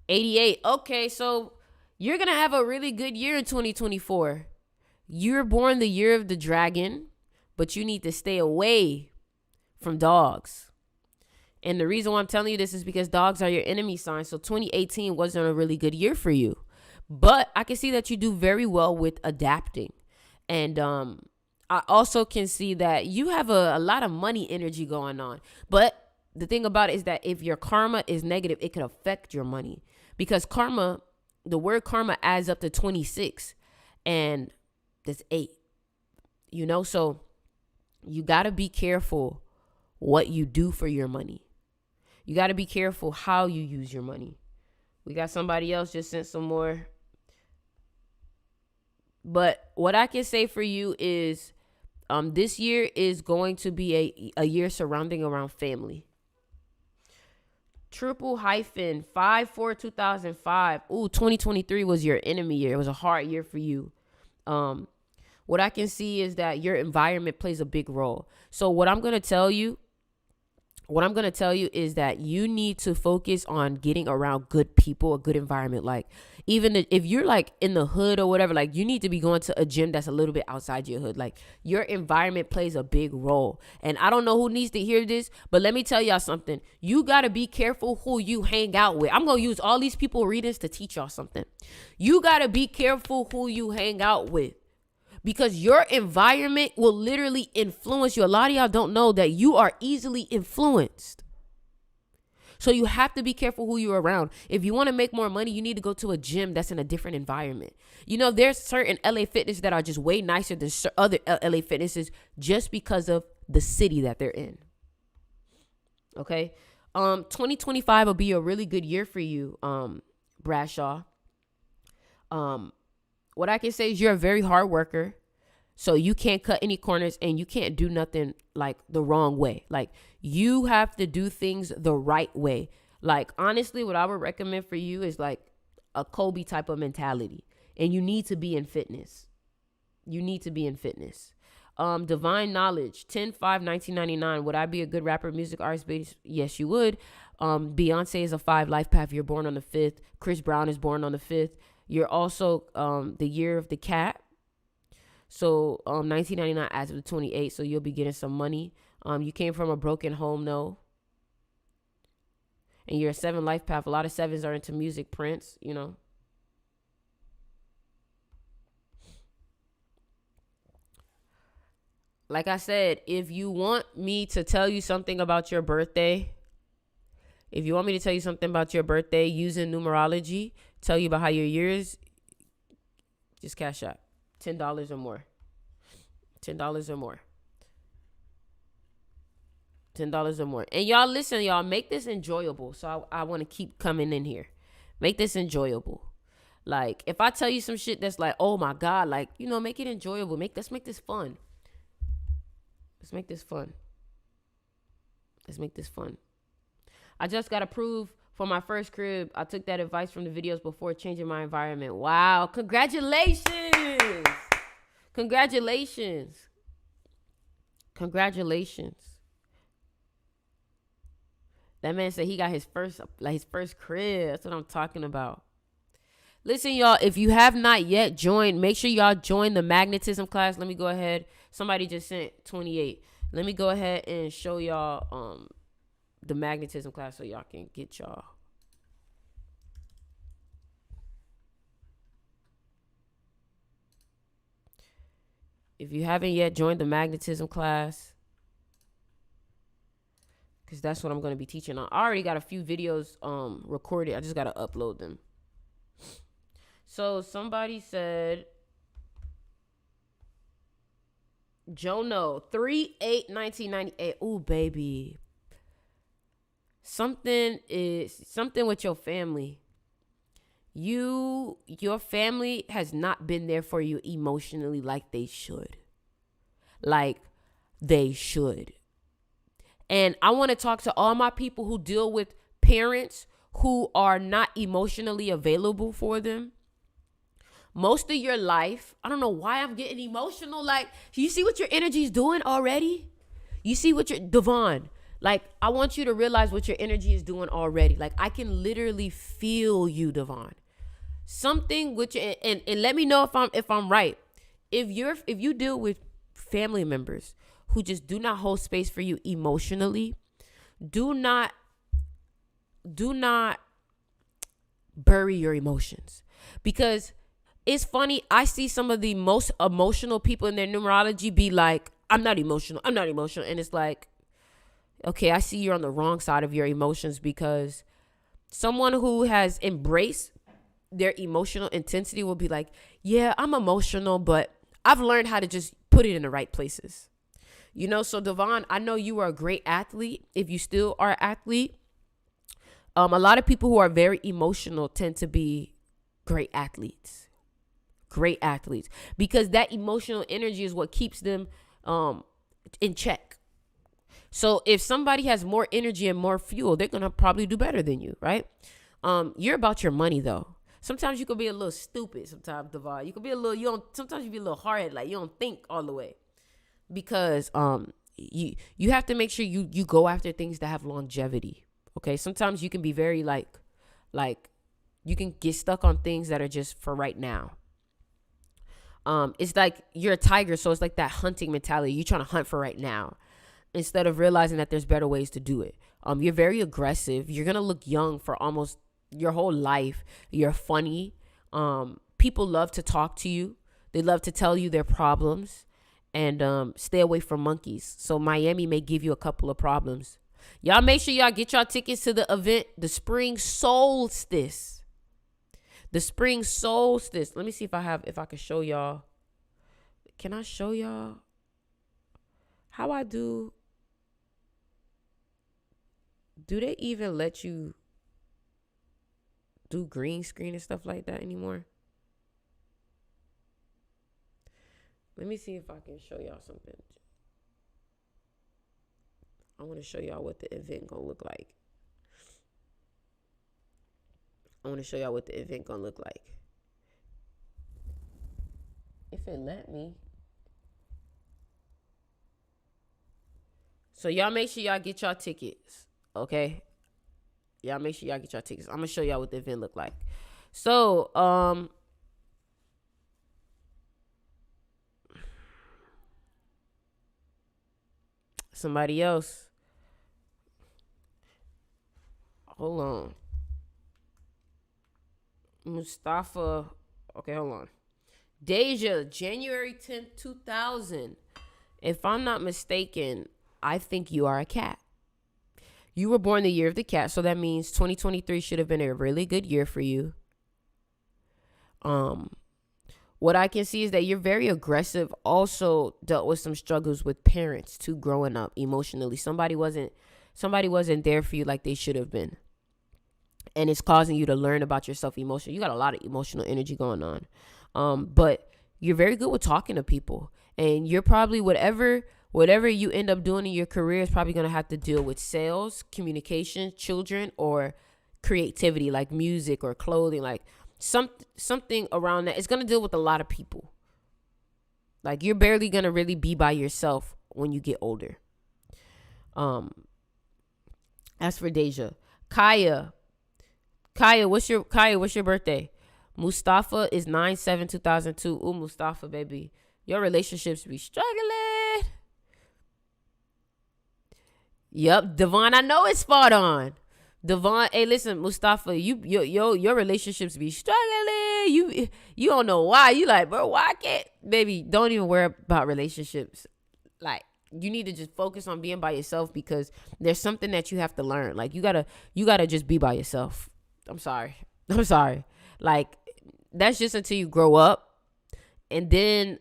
'88. Okay, so you're gonna have a really good year in 2024. You're born the year of the dragon, but you need to stay away from dogs. And the reason why I'm telling you this is because dogs are your enemy sign. So 2018 wasn't a really good year for you. But I can see that you do very well with adapting. And I also can see that you have a lot of money energy going on. But the thing about it is that if your karma is negative, it can affect your money. Because karma, the word karma adds up to 26. And that's 8. You know, so you got to be careful what you do for your money. You got to be careful how you use your money. We got somebody else just sent some more. But what I can say for you is this year is going to be a year surrounding around family. /54/2005. Ooh, 2023 was your enemy year. It was a hard year for you. What I can see is that your environment plays a big role. So what I'm going to tell you is that you need to focus on getting around good people, a good environment. Like, even if you're like in the hood or whatever, like you need to be going to a gym that's a little bit outside your hood. Like, your environment plays a big role. And I don't know who needs to hear this, but let me tell y'all something. You got to be careful who you hang out with. I'm going to use all these people readings to teach y'all something. You got to be careful who you hang out with. Because your environment will literally influence you. A lot of y'all don't know that you are easily influenced. So you have to be careful who you're around. If you want to make more money, you need to go to a gym that's in a different environment. You know, there's certain LA Fitness that are just way nicer than other LA Fitnesses just because of the city that they're in. Okay. 2025 will be a really good year for you, Bradshaw. What I can say is you're a very hard worker. So you can't cut any corners and you can't do nothing like the wrong way. Like, you have to do things the right way. Like, honestly, what I would recommend for you is like a Kobe type of mentality. And you need to be in fitness. Divine Knowledge, 10/5/1999. Would I be a good rapper, music artist? Yes, you would. Beyonce is a 5 life path. You're born on the 5th. Chris Brown is born on the 5th. You're also the year of the cat. So 1999 adds up to 28. So you'll be getting some money. You came from a broken home, though. And you're a 7 life path. A lot of 7s are into music, Prince, you know. Like I said, if you want me to tell you something about your birthday, using numerology, tell you about how your year is, just Cash App. $10 or more. $10 or more. $10 or more. And y'all, listen, y'all, make this enjoyable. So I want to keep coming in here. Make this enjoyable. Like, if I tell you some shit that's like, oh my God, like, you know, make it enjoyable. Let's make this fun. Let's make this fun. I just got approved for my first crib. I took that advice from the videos before changing my environment. Wow. Congratulations. That man said he got his first crib. That's what I'm talking about. Listen, y'all, if you have not yet joined, make sure y'all join the Magnetism class. Let me go ahead. Somebody just sent 28. Let me go ahead and show y'all the Magnetism class so y'all can get y'all. If you haven't yet joined the Magnetism class, because that's what I'm going to be teaching on. I already got a few videos recorded. I just got to upload them. So somebody said, Jono, 3/8/1998. Ooh, baby. Something with your family. Your family has not been there for you emotionally like they should. Like they should. And I want to talk to all my people who deal with parents who are not emotionally available for them. Most of your life, I don't know why I'm getting emotional. Like, you see what your energy is doing already? You see what Devon, like, I want you to realize what your energy is doing already. Like, I can literally feel you, Devon. Something with your, and let me know if I'm right. If you deal with family members who just do not hold space for you emotionally, do not bury your emotions. Because it's funny, I see some of the most emotional people in their numerology be like, I'm not emotional. And it's like, okay, I see you're on the wrong side of your emotions, because someone who has embraced their emotional intensity will be like, yeah, I'm emotional, but I've learned how to just put it in the right places. You know, so Devon, I know you are a great athlete. If you still are an athlete, a lot of people who are very emotional tend to be great athletes. Because that emotional energy is what keeps them in check. So if somebody has more energy and more fuel, they're gonna probably do better than you, right? You're about your money though. Sometimes you could be a little stupid. Sometimes, Devon, you could be a little. Sometimes you be a little hard-headed, like you don't think all the way, because you have to make sure you go after things that have longevity. Okay, sometimes you can be very like you can get stuck on things that are just for right now. It's like you're a tiger, so it's like that hunting mentality. You're trying to hunt for right now, instead of realizing that there's better ways to do it. You're very aggressive. You're gonna look young for almost your whole life. You're funny. People love to talk to you. They love to tell you their problems, and stay away from monkeys. So Miami may give you a couple of problems. Y'all make sure y'all get y'all tickets to the event, the spring solstice. The spring solstice. Let me see if I can show y'all. Can I show y'all how I do? Do they even let you do green screen and stuff like that anymore? Let me see if I can show y'all something. I want to show y'all what the event gonna look like. If it let me. So y'all make sure y'all get y'all tickets, okay? Y'all make sure y'all get y'all tickets. I'm gonna show y'all what the event look like. So, somebody else. Hold on. Mustafa. Okay, hold on. Deja, January 10th, 2000. If I'm not mistaken, I think you are a cat. You were born the year of the cat, so that means 2023 should have been a really good year for you. What I can see is that you're very aggressive. Also dealt with some struggles with parents too, growing up emotionally. Somebody wasn't there for you like they should have been. And it's causing you to learn about yourself emotionally. You got a lot of emotional energy going on. But you're very good with talking to people. And you're probably, whatever you end up doing in your career is probably going to have to deal with sales, communication, children, or creativity, like music or clothing, like something around that. It's going to deal with a lot of people. Like, you're barely going to really be by yourself when you get older. As for Deja, Kaya, what's your birthday? Mustafa is 9/7/2002. Ooh, Mustafa, baby, your relationships be struggling. Yep, Devon, I know it's spot on. Devon, hey, listen, Mustafa, your relationships be struggling. You don't know why. You like, bro, why I can't? Baby, don't even worry about relationships. Like, you need to just focus on being by yourself, because there's something that you have to learn. Like, you gotta just be by yourself. I'm sorry. Like, that's just until you grow up. And then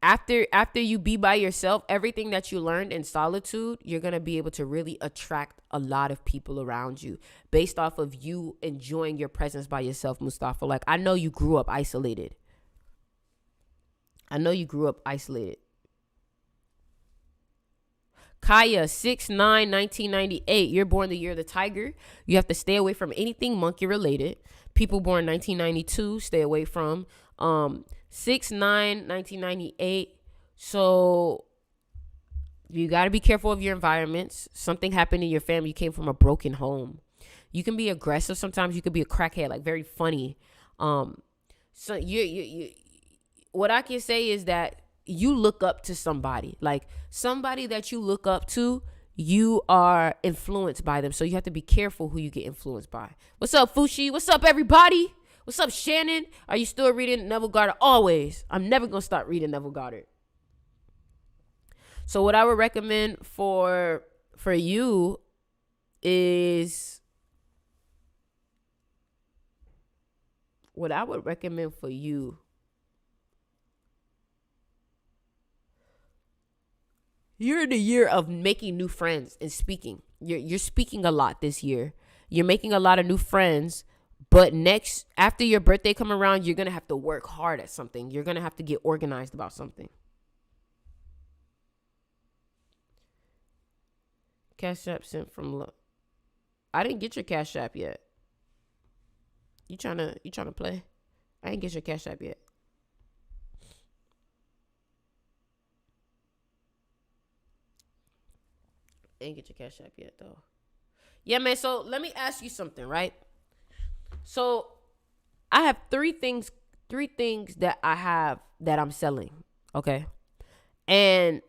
After you be by yourself, everything that you learned in solitude, you're going to be able to really attract a lot of people around you based off of you enjoying your presence by yourself, Mustafa. Like, I know you grew up isolated. Kaya, 6/9, 1998. You're born the year of the tiger. You have to stay away from anything monkey related. People born 1992, stay away from. 6/9, 1998. So you got to be careful of your environments. Something happened in your family. You came from a broken home. You can be aggressive sometimes. You could be a crackhead, like very funny. So you what I can say is that you look up to somebody. Like somebody that you look up to, you are influenced by them. So you have to be careful who you get influenced by. What's up, Fushi? What's up, everybody? What's up, Shannon? Are you still reading Neville Goddard? Always. I'm never going to stop reading Neville Goddard. So what I would recommend for you is... What I would recommend for you... You're in the year of making new friends and speaking. You're speaking a lot this year. You're making a lot of new friends. But after your birthday come around, you're going to have to work hard at something. You're going to have to get organized about something. Cash App sent from love. I didn't get your Cash App yet. You trying to play? I didn't get your Cash App yet. Ain't get your Cash App yet, though. Yeah, man. So let me ask you something, right? So I have three things that I have that I'm selling. Okay. And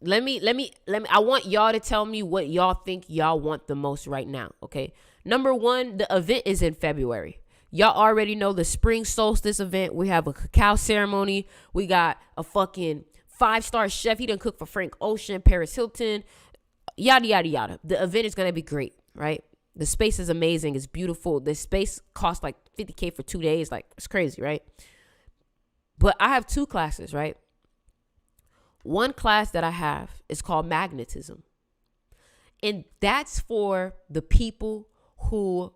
I want y'all to tell me what y'all think y'all want the most right now. Okay. Number one, the event is in February. Y'all already know the spring solstice event. We have a cacao ceremony. We got a fucking 5-star chef. He done cook for Frank Ocean, Paris Hilton, yada, yada, yada. The event is going to be great, right? The space is amazing. It's beautiful. The space costs like $50K for 2 days. Like, it's crazy, right? But I have 2 classes, right? One class that I have is called Magnetism. And that's for the people who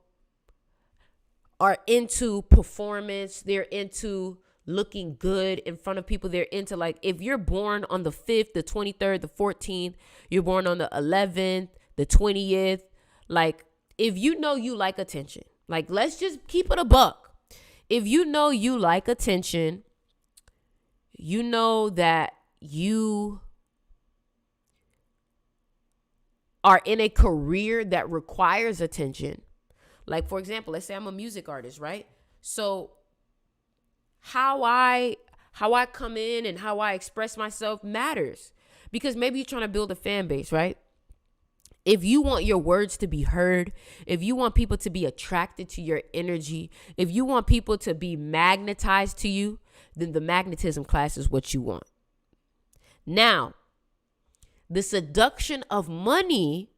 are into performance. They're into looking good in front of people. They're into, like, if you're born on the 5th, the 23rd, the 14th, you're born on the 11th, the 20th, like, if you know you like attention, like, let's just keep it a buck. If you know you like attention, you know that you are in a career that requires attention. Like, for example, let's say I'm a music artist, right? So how I come in and how I express myself matters, because maybe you're trying to build a fan base, right? If you want your words to be heard, if you want people to be attracted to your energy, if you want people to be magnetized to you, then the magnetism class is what you want. Now, the seduction of money,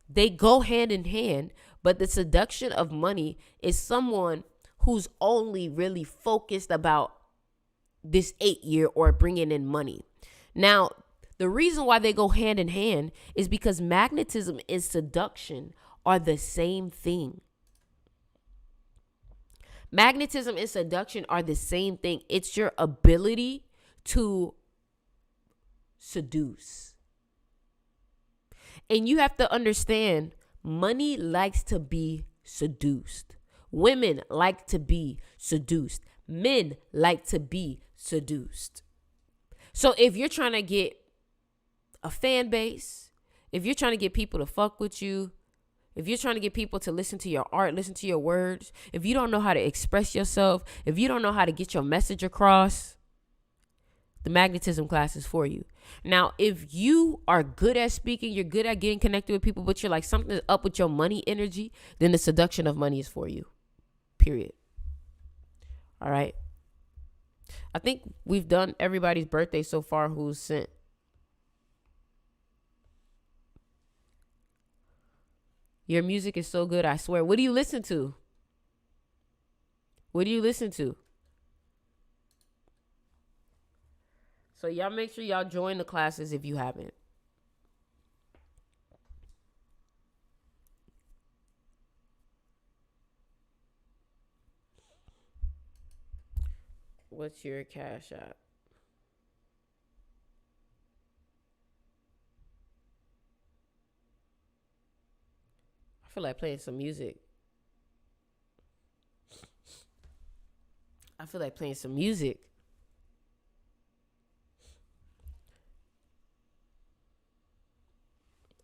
they go hand in hand, but the seduction of money is someone who's only really focused about this 8-year or bringing in money. Now, the reason why they go hand in hand is because magnetism and seduction are the same thing. Magnetism and seduction are the same thing. It's your ability to seduce. And you have to understand, money likes to be seduced. Women like to be seduced. Men like to be seduced. So if you're trying to get a fan base, if you're trying to get people to fuck with you, if you're trying to get people to listen to your art, listen to your words, if you don't know how to express yourself, if you don't know how to get your message across, the magnetism class is for you. Now, if you are good at speaking, you're good at getting connected with people, but you're like, something's up with your money energy, then the seduction of money is for you. Period. All right. I think we've done everybody's birthday so far who's sent. Your music is so good, I swear. What do you listen to? What do you listen to? So y'all make sure y'all join the classes if you haven't. What's your Cash App? I feel like playing some music. I feel like playing some music.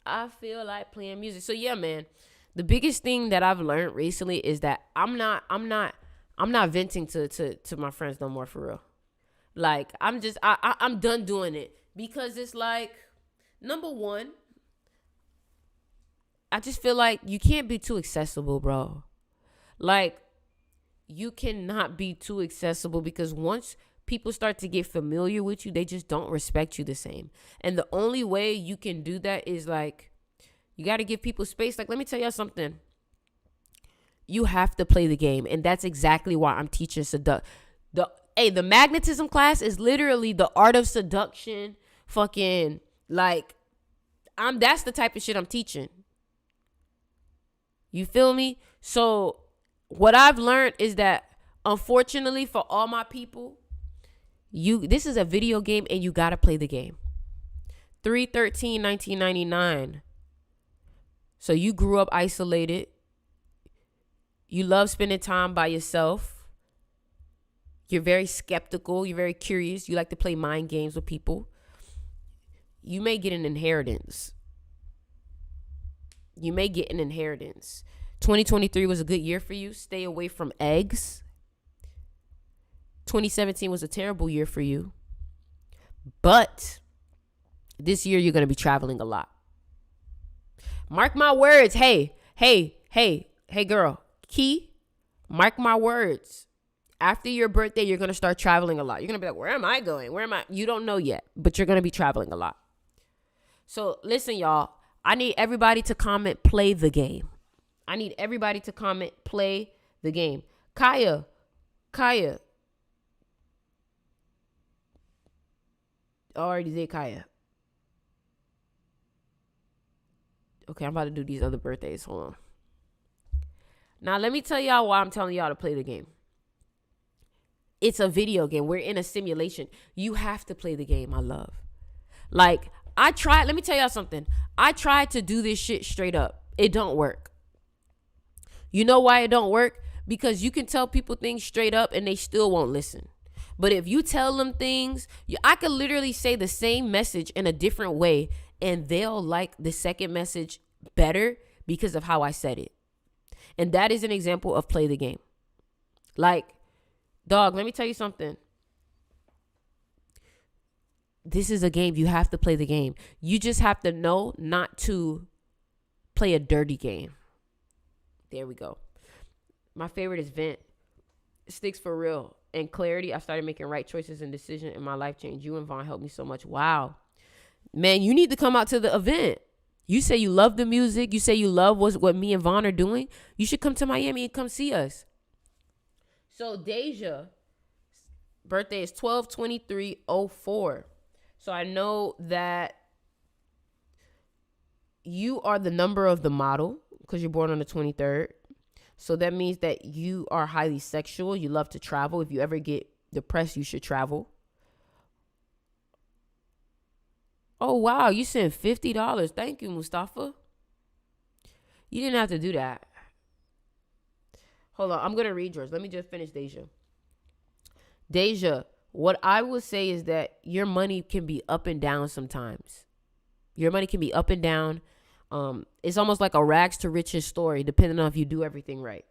I feel like playing music. So yeah, man. The biggest thing that I've learned recently is that I'm not venting to my friends no more, for real. Like, I'm done doing it, because it's like, number one, I just feel like you can't be too accessible, bro. Like, you cannot be too accessible, because once people start to get familiar with you, they just don't respect you the same. And the only way you can do that is, like, you got to give people space. Like, let me tell y'all something. You have to play the game. And that's exactly why I'm teaching the magnetism class is literally the art of seduction. Fucking, like, that's the type of shit I'm teaching. You feel me? So what I've learned is that, unfortunately for all my people, this is a video game and you got to play the game. 3/13/1999. So you grew up isolated. You love spending time by yourself. You're very skeptical. You're very curious. You like to play mind games with people. You may get an inheritance. 2023 was a good year for you. Stay away from eggs. 2017 was a terrible year for you. But this year you're going to be traveling a lot. Mark my words. Hey, girl. Key, mark my words. After your birthday, you're going to start traveling a lot. You're going to be like, where am I going? You don't know yet, but you're going to be traveling a lot. So listen, y'all. I need everybody to comment, play the game. Kaya. I already did Kaya. Okay, I'm about to do these other birthdays. Hold on. Now, let me tell y'all why I'm telling y'all to play the game. It's a video game. We're in a simulation. You have to play the game, my love. Like, let me tell y'all something. I tried to do this shit straight up. It don't work. You know why it don't work? Because you can tell people things straight up and they still won't listen. But if you tell them things, I could literally say the same message in a different way and they'll like the second message better because of how I said it. And that is an example of play the game. Like, dog, let me tell you something. This is a game. You have to play the game. You just have to know not to play a dirty game. There we go. My favorite is vent. Sticks for real. And clarity. I started making right choices and decisions and my life changed. You and Vaughn helped me so much. Wow. Man, you need to come out to the event. You say you love the music. You say you love what me and Vaughn are doing. You should come to Miami and come see us. So Deja, birthday is 12/23/04. So I know that you are the number of the model because you're born on the 23rd. So that means that you are highly sexual. You love to travel. If you ever get depressed, you should travel. Oh, wow. You sent $50. Thank you, Mustafa. You didn't have to do that. Hold on. I'm going to read yours. Let me just finish Deja. Deja, what I would say is that your money can be up and down sometimes. Your money can be up and down. It's almost like a rags to riches story, depending on if you do everything right.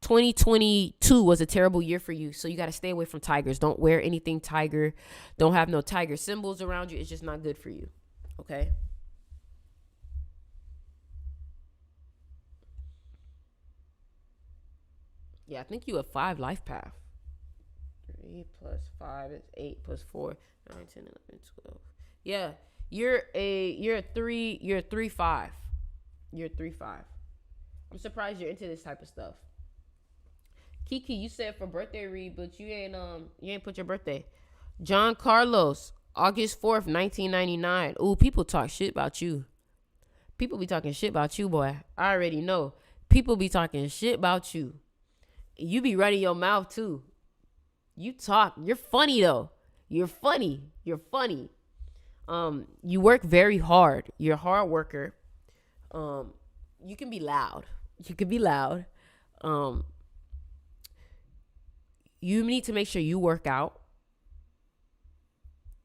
2022 was a terrible year for you, so you got to stay away from tigers. Don't wear anything tiger. Don't have no tiger symbols around you. It's just not good for you. Okay? Yeah, I think you have 5 life path. 3 plus 5 is 8 plus 4, 9, 10, 11, 12. Yeah. You're a 3, you're a 3/5. You're a 3/5. I'm surprised you're into this type of stuff. Kiki, you said for birthday read, but you ain't put your birthday. John Carlos, August 4th, 1999. Ooh, people talk shit about you. People be talking shit about you, boy. I already know. People be talking shit about you. You be running your mouth too. You talk. You're funny though. You're funny. You work very hard. You're a hard worker. You can be loud. You need to make sure you work out.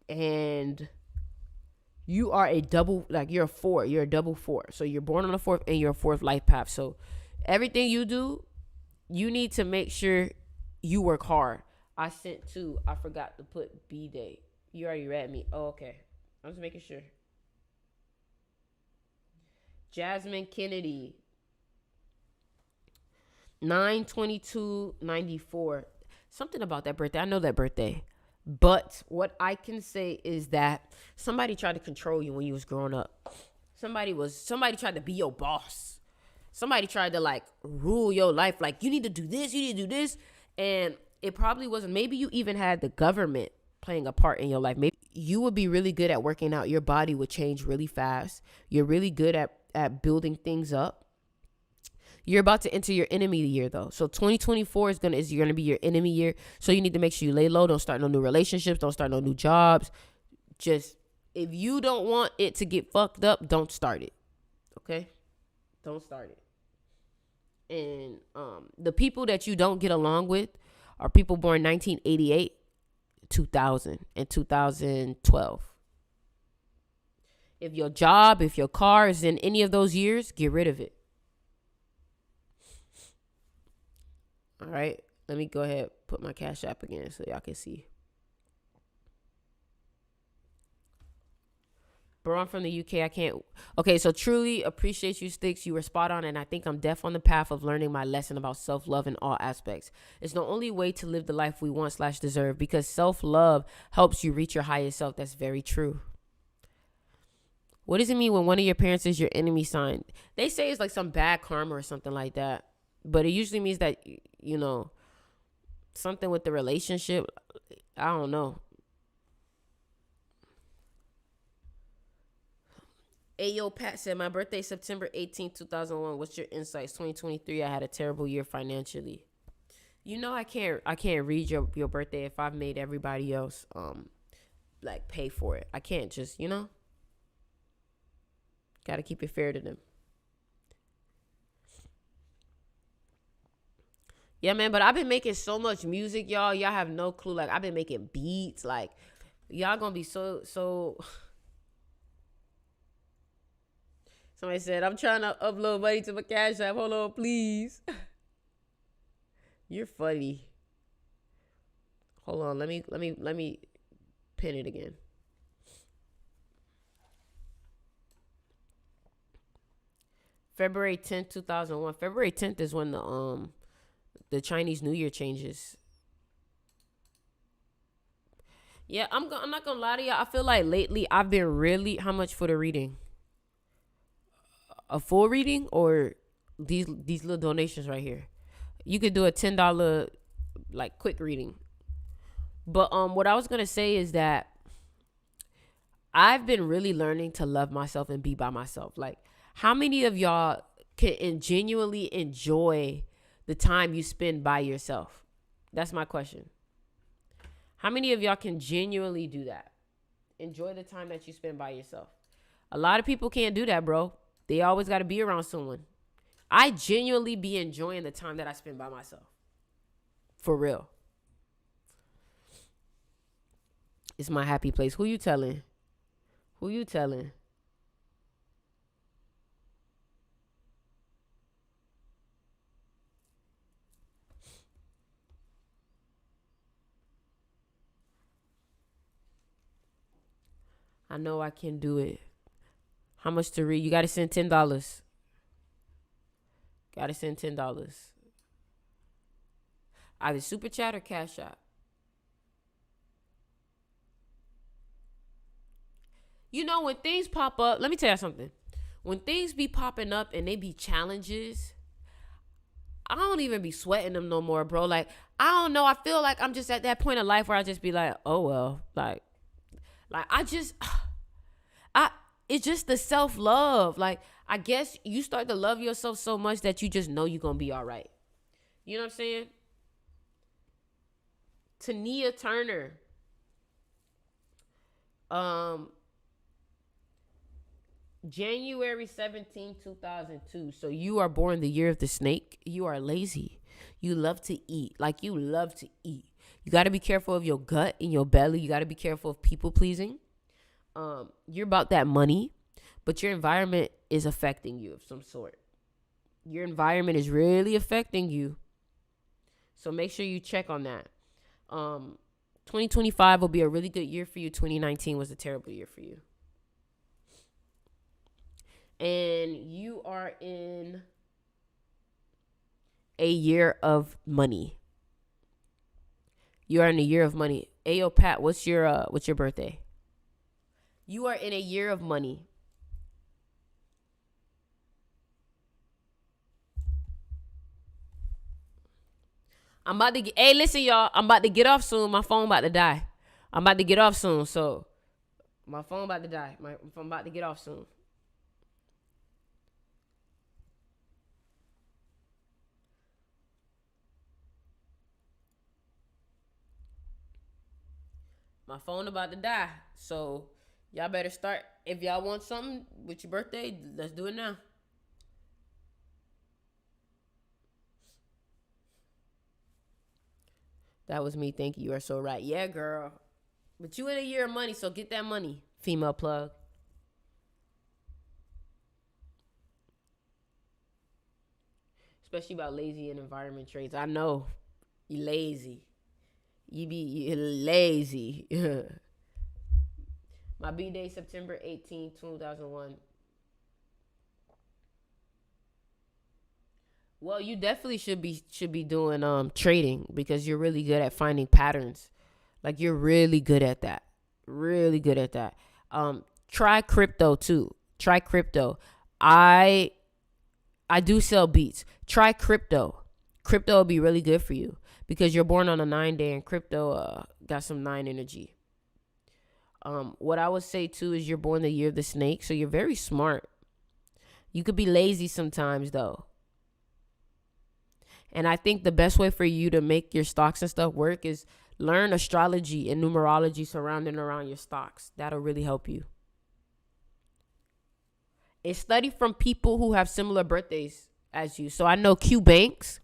And you are a double, like you're a 4. You're a double 4. So you're born on the 4th and you're a 4th life path. So everything you do, you need to make sure you work hard. I sent 2. I forgot to put B day. You already read me. Oh, okay. I'm just making sure. Jasmine Kennedy. 9/22/94. Something about that birthday. I know that birthday. But what I can say is that somebody tried to control you when you was growing up. Somebody tried to be your boss. Somebody tried to like rule your life. Like, you need to do this, you need to do this. And it probably wasn't. Maybe you even had the government playing a part in your life. Maybe you would be really good at working out. Your body would change really fast. You're really good at building things up. You're about to enter your enemy year though. So 2024 is gonna be your enemy year. So you need to make sure you lay low. Don't start no new relationships. Don't start no new jobs. Just, if you don't want it to get fucked up, don't start it. Okay? Don't start it. And the people that you don't get along with are people born 1988, 2000, and 2012. If your job, if your car is in any of those years, get rid of it. All right, let me go ahead, put my Cash App again so y'all can see. Bro, I'm from the UK. I can't. Okay, so truly appreciate you, Sticks. You were spot on, and I think I'm deaf on the path of learning my lesson about self-love in all aspects. It's the only way to live the life we want / deserve, because self-love helps you reach your highest self. That's very true. What does it mean when one of your parents is your enemy sign? They say it's like some bad karma or something like that. But it usually means that, you know, something with the relationship. I don't know. Ayo Pat said, my birthday September 18th, 2001. What's your insights? 2023, I had a terrible year financially. You know, I can't read your birthday if I've made everybody else like pay for it. I can't just, you know. Got to keep it fair to them. Yeah, man, but I've been making so much music, y'all. Y'all have no clue. Like, I've been making beats. Like, y'all gonna be so. Somebody said, I'm trying to upload money to my Cash App. Hold on, please. You're funny. Hold on, let me pin it again. February 10th, 2001. February 10th is when the Chinese New Year changes. Yeah, I'm not gonna lie to y'all. I feel like lately I've been really. How much for the reading? A full reading or these little donations right here? You could do a $10 like quick reading. But what I was gonna say is that I've been really learning to love myself and be by myself. Like, how many of y'all can genuinely enjoy the time you spend by yourself? That's my question. How many of y'all can genuinely do that? Enjoy the time that you spend by yourself. A lot of people can't do that, bro. They always got to be around someone. I genuinely be enjoying the time that I spend by myself. For real. It's my happy place. Who you telling? Who you telling? I know I can do it. How much to read? You got to send $10. Got to send $10. Either Super Chat or Cash App. You know, when things pop up, let me tell you something. When things be popping up and they be challenges, I don't even be sweating them no more, bro. Like, I don't know. I feel like I'm just at that point in life where I just be like, oh well, like I just, I it's just the self love. Like, I guess you start to love yourself so much that you just know you're gonna be all right. You know what I'm saying? Tania Turner. January 17, 2002. So you are born the year of the snake. You are lazy. You love to eat. Like, you love to eat. You got to be careful of your gut and your belly. You got to be careful of people pleasing. You're about that money, but your environment is affecting you of some sort. Your environment is really affecting you. So make sure you check on that. 2025 will be a really good year for you. 2019 was a terrible year for you. And you are in a year of money. You are in a year of money. Ayo, Pat, what's your birthday? You are in a year of money. I'm about to get, hey, listen, y'all. I'm about to get off soon. My phone about to die. I'm about to get off soon. So, my phone about to die. I'm about to get off soon. My phone about to die. So, y'all better start. If y'all want something with your birthday, let's do it now. That was me. Thank you. You are so right. Yeah, girl. But you in a year of money, so get that money. Female plug. Especially about lazy and environment traits. I know. You lazy. You lazy. My B-Day, September 18, 2001. Well, you definitely should be doing trading, because you're really good at finding patterns. Like, you're really good at that. Really good at that. Try crypto too. Try crypto. I do sell beats. Try crypto. Crypto will be really good for you, because you're born on a 9-day, and crypto got some 9 energy. What I would say too is you're born the year of the snake, so you're very smart. You could be lazy sometimes though. And I think the best way for you to make your stocks and stuff work is learn astrology and numerology surrounding around your stocks. That'll really help you. And study from people who have similar birthdays as you. So I know Q Banks.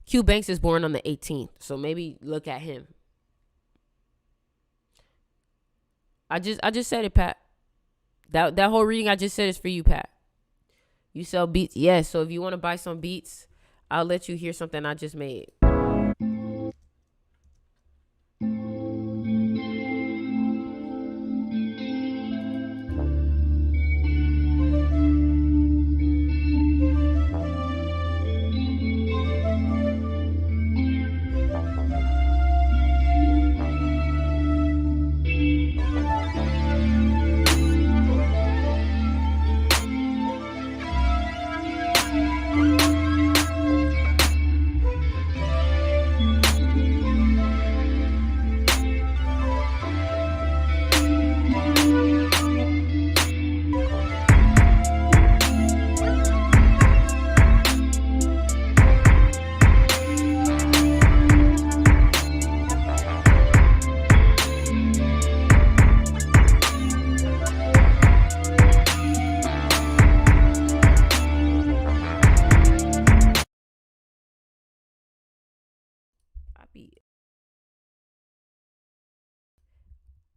Q Banks is born on the 18th. So maybe look at him. I just said it, Pat. That whole reading I just said is for you, Pat. You sell beats? Yes. So if you want to buy some beats, I'll let you hear something I just made.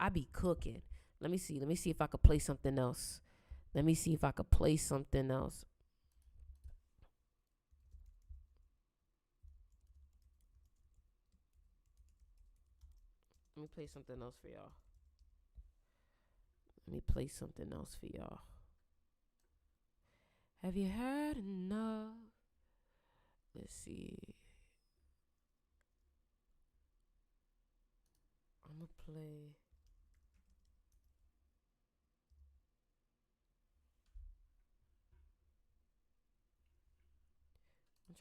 I be cooking. Let me see if I could play something else. Let me play something else for y'all. Have you had enough? Let's see. I'm gonna play.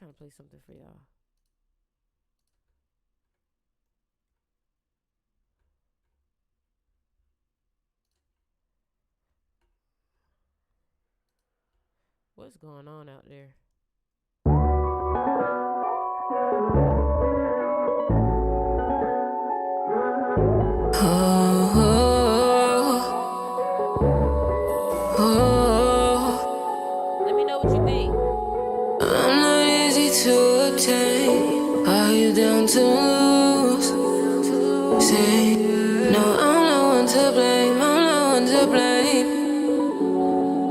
I'm trying to play something for y'all. What's going on out there? Let me know what you think. I'm not easy to obtain. Are you down to lose? Say, no, I'm not one to blame. I'm not one to blame.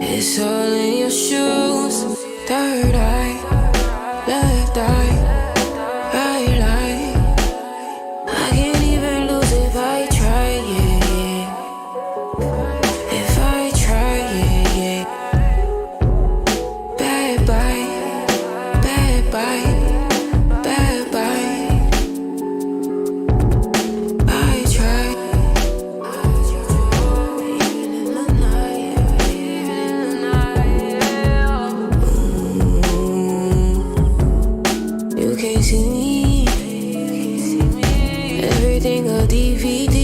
It's all in your shoes. Third eye, left eye, right eye. I can't even lose if I try, yeah, yeah. If I try, yeah, yeah. Bad bite, bad bite, bad bite. I try. Even in the night, even in the night. You can't see me. Everything a DVD.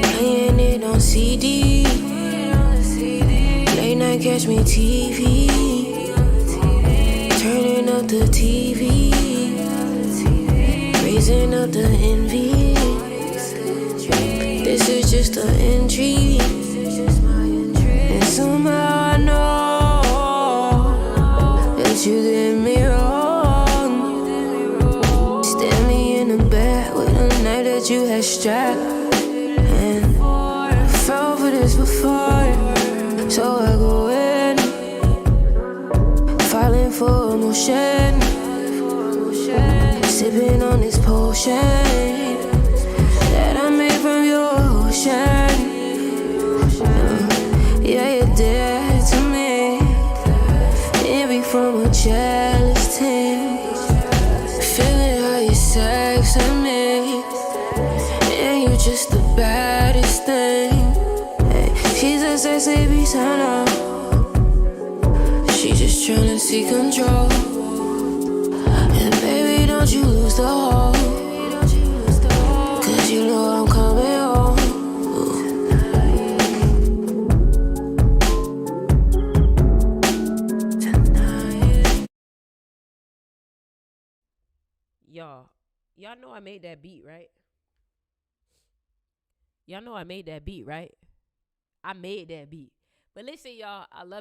Playing it on CD. Late night catch me TV. Turning up the TV. Raising up the envy. This is just an entry. And somehow I know that you did me wrong. Stand me in the bed with a knife that you had strapped. And I fell for this before, so I go in, filing for emotion, sipping on this potion that I made from your ocean. Yeah, you're dead to me. Envy from a jealous team. Feeling how you sexing me, and you just the baddest thing. Hey, she's a sexy beast, I know. She just tryna see control. And baby, don't you lose the hope, 'cause you know I'm coming home. Y'all know I made that beat, right? Y'all know I made that beat, right? I made that beat. But listen, y'all, I love